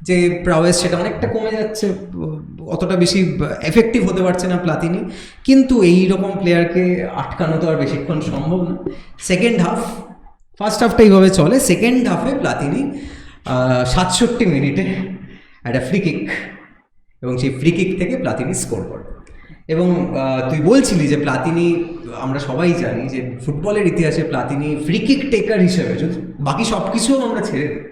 A: যে প্রাওয়েস সেটা অনেকটা কমে যাচ্ছে, অতটা বেশি এফেক্টিভ হতে পারছে না প্লাতিনি। কিন্তু এই রকম প্লেয়ারকে আটকানো তো আর বেশিক্ষণ সম্ভব না। সেকেন্ড হাফ, ফার্স্ট হাফটা এইভাবে চলে, সেকেন্ড হাফে প্লাতিনি 67 মিনিটে একটা ফ্রি কিক, এবং সেই ফ্রি কিক থেকে প্লাতিনি স্কোর করে। এবং তুই বলছিলি যে প্লাতিনি, আমরা সবাই জানি যে ফুটবলের ইতিহাসে প্লাতিনি ফ্রি কিক টেকার হিসেবে, যদি বাকি সব কিছুও আমরা ছেড়ে দিই,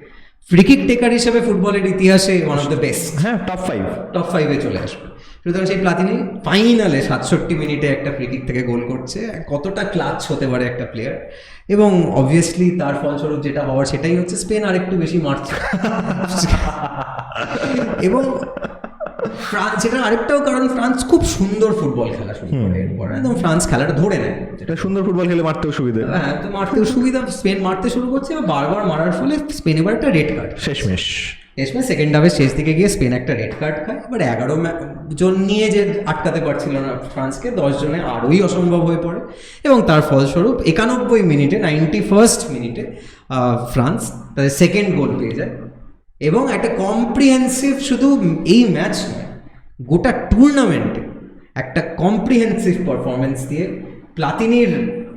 A: ফ্রি কিক টেকার হিসেবে ফুটবলের ইতিহাসে ওয়ান অফ দ্য বেস্ট,
B: হ্যাঁ টপ 5-এ
A: চলে আসবে। সুতরাং সেই প্লাতিনি ফাইনালে 67 মিনিটে একটা ফ্রি কিক থেকে গোল করছে, কতটা ক্লাচ হতে পারে একটা প্লেয়ার। এবং অবভিয়াসলি তার ফলস্বরূপ যেটা হওয়ার সেটাই হচ্ছে, স্পেন আর একটু বেশি মারছে। এবং ফ্রান্স, যেটা আরেকটাও কারণ, ফ্রান্স খুব সুন্দর ফুটবল খেলা শুরু করে এরপর, একদম ফ্রান্স খেলাটা ধরে নেয়,
B: এটা সুন্দর ফুটবল খেলে মারতেও সুবিধা।
A: হ্যাঁ, তো মারতেও সুবিধা, স্পেন মারতে শুরু করছে এবং বারবার মারার ফলে স্পেন এবার একটা রেড কার্ড,
B: শেষমেশ
A: সেকেন্ড হাফের শেষ দিকে গিয়ে স্পেন একটা রেড কার্ড খায়। এবার 11 জন নিয়ে যে আটকাতে পারছিল না ফ্রান্সকে, 10 জনে আরোই অসম্ভব হয়ে পড়ে। এবং তার ফলস্বরূপ 91 মিনিটে, 91st মিনিটে ফ্রান্স তাদের সেকেন্ড গোল পেয়ে যায়। এবং একটা কম্প্রিহেন্সিভ, শুধু এই ম্যাচ নয়, গোটা টুর্নামেন্টে একটা কম্প্রিহেন্সিভ পারফরমেন্স দিয়ে প্লাতিনির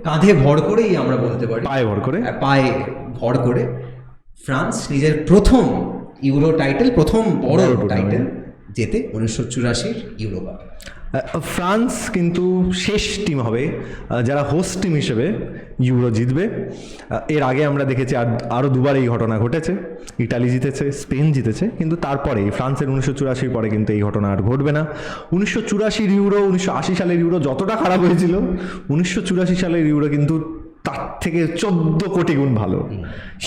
A: কাঁধে ভর করেই আমরা বলতে পারি, পায়ে ভর করে ফ্রান্স নিজের প্রথম ইউরো টাইটেল, প্রথম বড় টাইটেল জেতে 1984 ইউরো কাপ।
B: ফ্রান্স কিন্তু শেষ টিম হবে যারা হোস্ট টিম হিসেবে ইউরো জিতবে। এর আগে আমরা দেখেছি আরও দুবার এই ঘটনা ঘটেছে, ইটালি জিতেছে, স্পেন জিতেছে, কিন্তু তারপরে ফ্রান্সের 1984 পরে কিন্তু এই ঘটনা আর ঘটবে না। 1984 ইউরো, 1980 সালের ইউরো যতটা খারাপ হয়েছিল, 1984 সালের ইউরো কিন্তু তার থেকে 14 কোটি গুণ ভালো।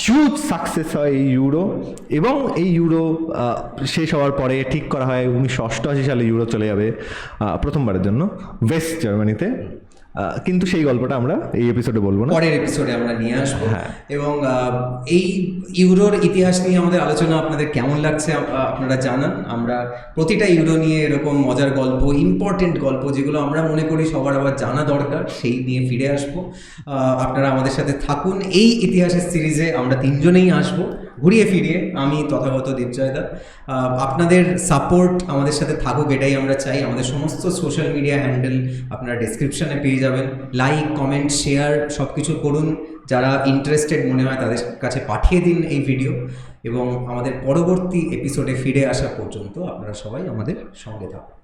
B: হিউজ সাকসেস হয় এই ইউরো, এবং এই ইউরো শেষ হওয়ার পরে ঠিক করা হয় 1988 সালে ইউরো চলে যাবে প্রথমবারের জন্য ওয়েস্ট জার্মানিতে। কিন্তু সেই গল্পটা আমরা এই এপিসোডে বলবো না,
A: পরের এপিসোডে আমরা নিয়ে আসবো। এবং এই ইউরোর ইতিহাস নিয়ে আমাদের আলোচনা আপনাদের কেমন লাগছে আপনারা জানান। আমরা প্রতিটা ইউরো নিয়ে এরকম মজার গল্প, ইম্পর্টেন্ট গল্প, যেগুলো আমরা মনে করি সবার আবার জানা দরকার, সেই নিয়ে ফিরে আসবো। আপনারা আমাদের সাথে থাকুন। এই ইতিহাসের সিরিজে আমরা তিনজনেই আসবো ঘুরিয়ে ফিরিয়ে, আমি তথাগত দেবজয়দা। আপনাদের সাপোর্ট আমাদের সাথে থাকুক, এটাই আমরা চাই। আমাদের সমস্ত সোশ্যাল মিডিয়া হ্যান্ডেল আপনারা ডেসক্রিপশনে পেয়ে যাবেন। লাইক, কমেন্ট, শেয়ার সব কিছু করুন। যারা ইন্টারেস্টেড মনে হয় তাদের কাছে পাঠিয়ে দিন এই ভিডিও। এবং আমাদের পরবর্তী এপিসোডে ফিরে আসা পর্যন্ত আপনারা সবাই আমাদের সঙ্গে থাকুন।